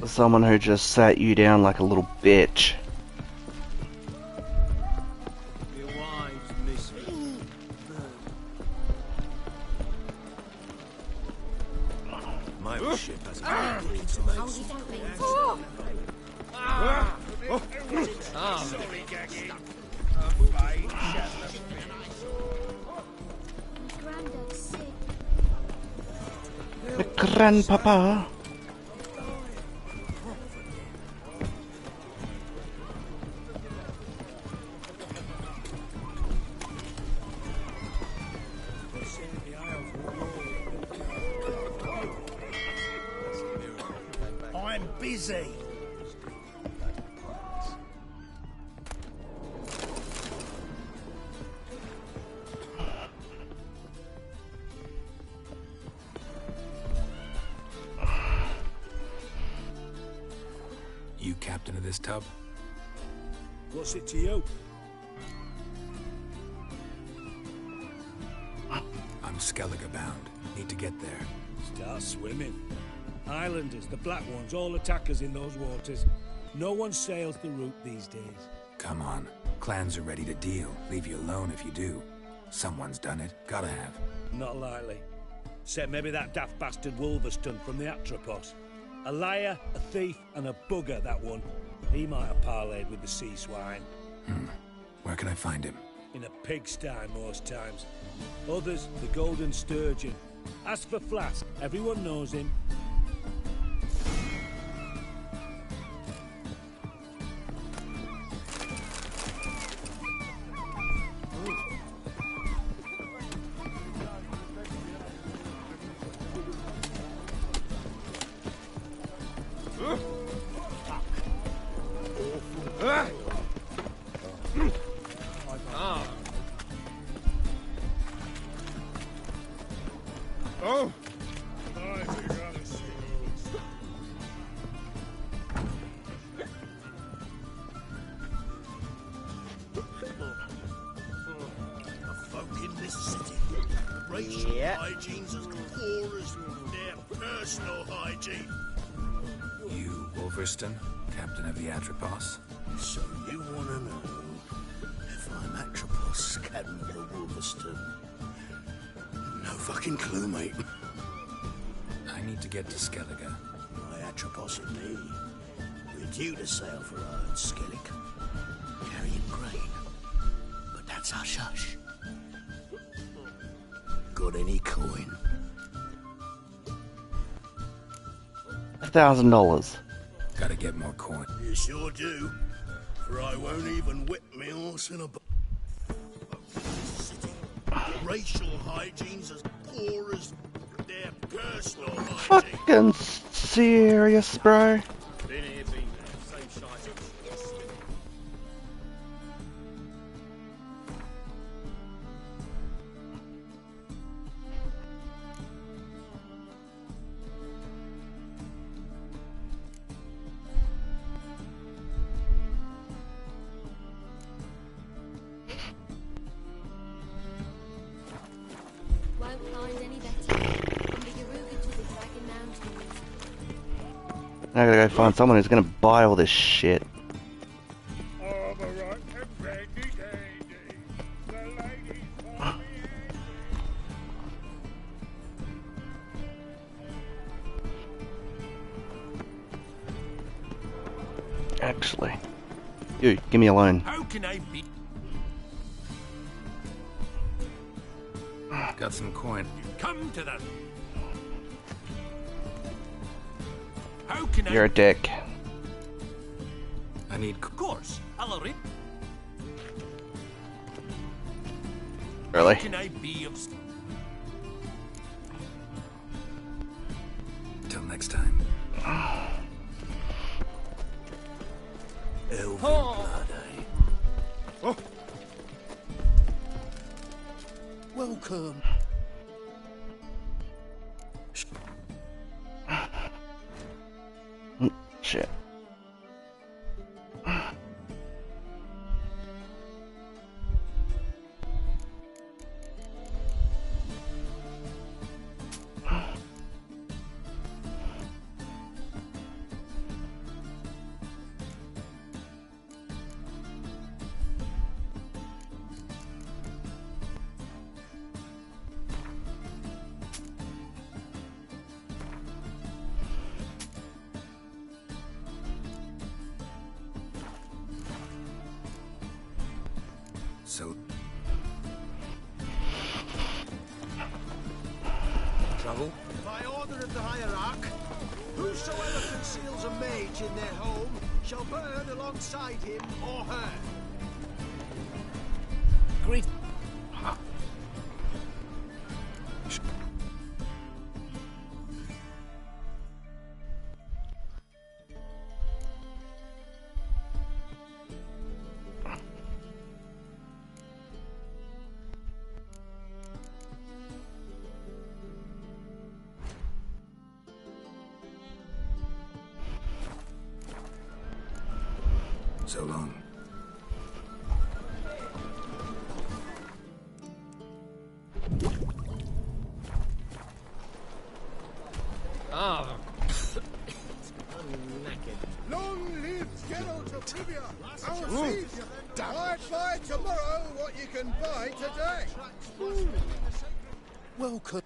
Someone who just sat you down like a little bitch. Your wives miss me. My ship has a Granddad's sick. Grandpapa. Easy. You captain of this tub? What's it to you? I'm Skellige bound. Need to get there. Start swimming. Islanders, the black ones, all attackers in those waters. No one sails the route these days. Come on. Clans are ready to deal. Leave you alone if you do. Someone's done it. Gotta have. Not likely. Except maybe that daft bastard Wolverston from the Atropos. A liar, a thief, and a bugger, that one. He might have parlayed with the sea swine. Where can I find him? In a pigsty most times. Others, the Golden Sturgeon. Ask for Flask. Everyone knows him. Oh! The folk in this city, racial hygiene's as poor as their personal hygiene. You, Wolverston, captain of the Atropos? So you want to know if I'm Atropos, Captain of Wolverston? No fucking clue, mate. I need to get to Skellige. My Atropos and me, we're due to sail for Skellig, carrying grain. But that's hush-hush. Got any coin? $1,000. Gotta get more coin. You sure do. For I won't even whip me horse in a city. Racial hygiene's as poor as their personal hygiene. Fucking serious, bro? Been here, been there. Same shite. Won't find any better. From the Yaruga to the Dragon Mountains. I gotta go find someone who's gonna buy all this shit. Actually, you give me a loan. How can I be? Got some coin. Come to the. How can You're a dick. I need. Of course, I'll read. Really? How can I be of? Till next time. Elven blood, eh? Oh. Welcome. Shit. So. Trouble? By order of the hierarch, whosoever conceals a mage in their home shall burn alongside him or her. Great. So long. Ah, I'm knackered. Long live Geralt of Rivia, our savior! Buy tomorrow what you can buy today! Welcome.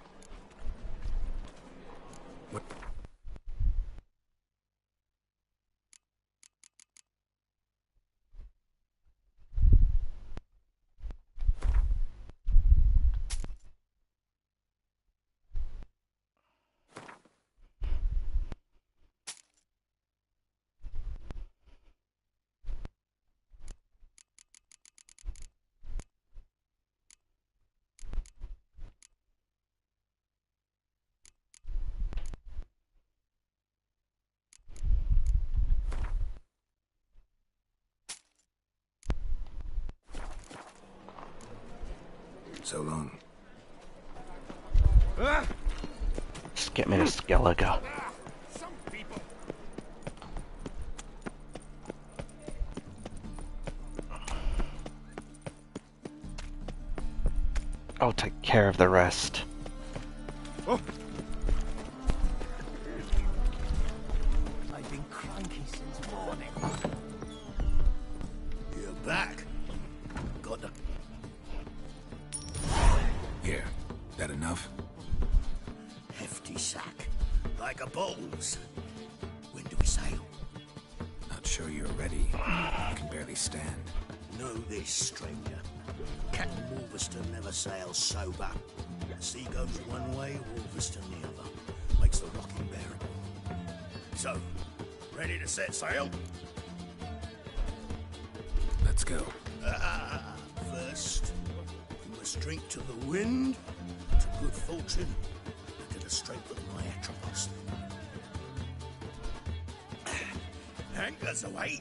So long. Just get me to Skellige. I'll take care of the rest. I've been cranky since morning. You're back. Got the... Here. That enough? hefty sack. Like a bull's. When do we sail? Not sure you're ready. You can barely stand. Know this, stranger. Captain Wolverston never sails sober. The sea goes one way, Wolverston the other. Makes the rocking bearable. So, ready to set sail? Let's go. First, we must drink to the wind, to good fortune, and to the strength of my Atropos. Anchors away.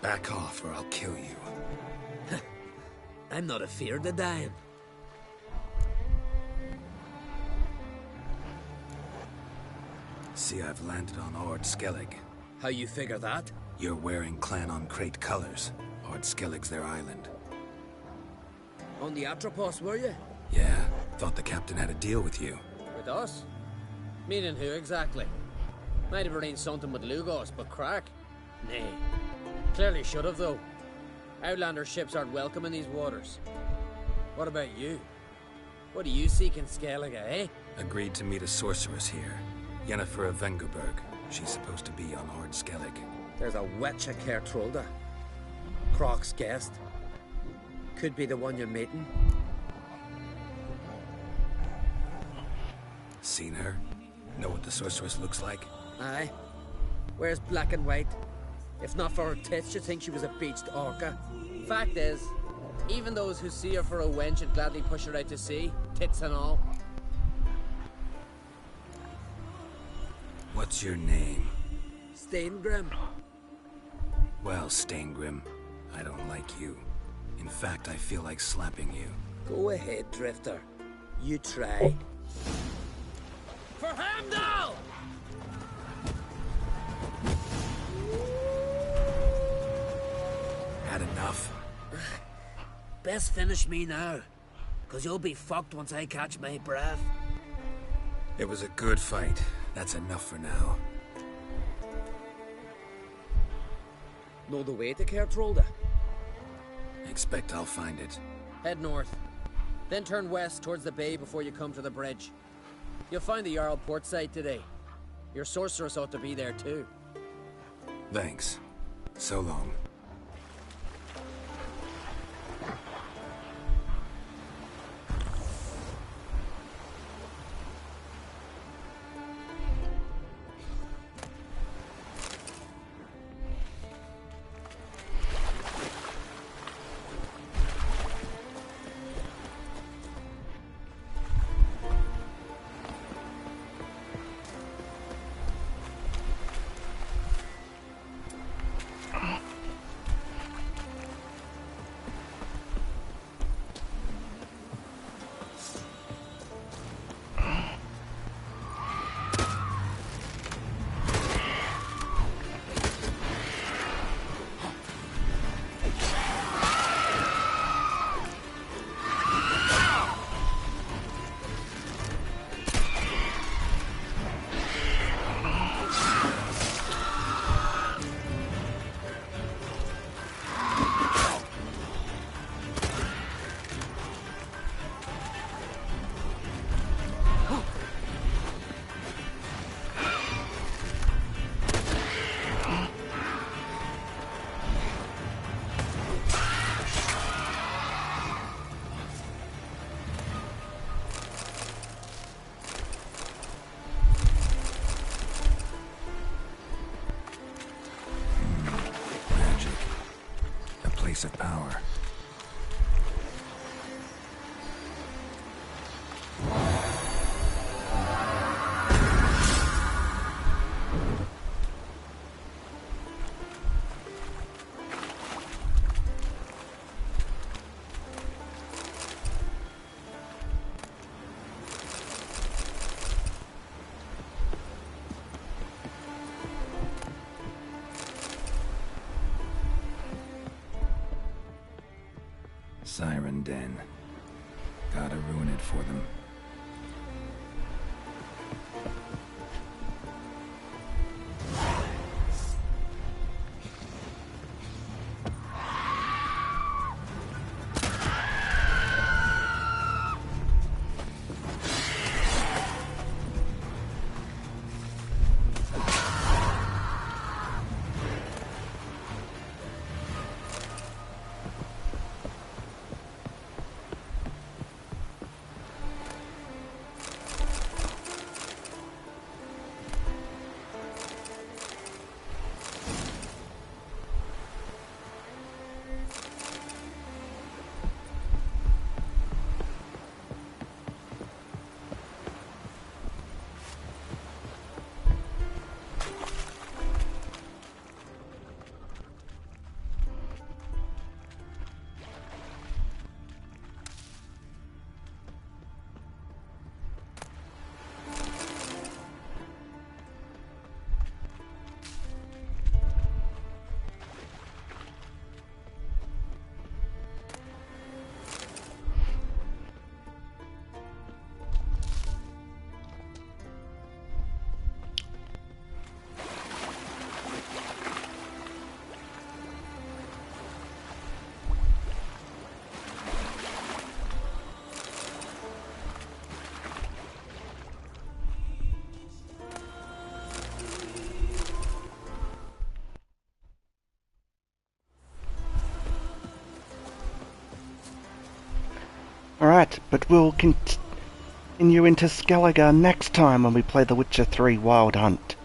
Back off or I'll kill you. I'm not afeard of dying. See, I've landed on Ord Skellig. How you figure that? You're wearing Clan on Crate colors. Ord Skellig's their island. On the Atropos, were you? Yeah, thought the captain had a deal with you. With us? Meaning who exactly? Might have arranged something with Lugos, but crack? Nay. Clearly should have, though. Outlander ships aren't welcome in these waters. What about you? What do you seek in Skellige, eh? Agreed to meet a sorceress here. Yennefer of Vengerberg. She's supposed to be on Ord Skellig. There's a witch at Kertrolda. Croc's guest. Could be the one you're meeting. Seen her? Know what the sorceress looks like? Aye. Wears black and white. If not for her tits, you'd think she was a beached orca. Fact is, even those who see her for a wench would gladly push her out to sea, tits and all. What's your name? Steingrim. Well, Steingrim, I don't like you. In fact, I feel like slapping you. Go ahead, Drifter. You try. For Hamdall! Had enough? Best finish me now, because you'll be fucked once I catch my breath. It was a good fight. That's enough for now. Know the way to Kertrolda? Expect I'll find it. Head north. Then turn west towards the bay before you come to the bridge. You'll find the Jarl port site today. Your sorceress ought to be there too. Thanks. So long. Of power. Siren Den. Gotta ruin it for them. Alright, but we'll continue into Skellige next time when we play The Witcher 3 Wild Hunt.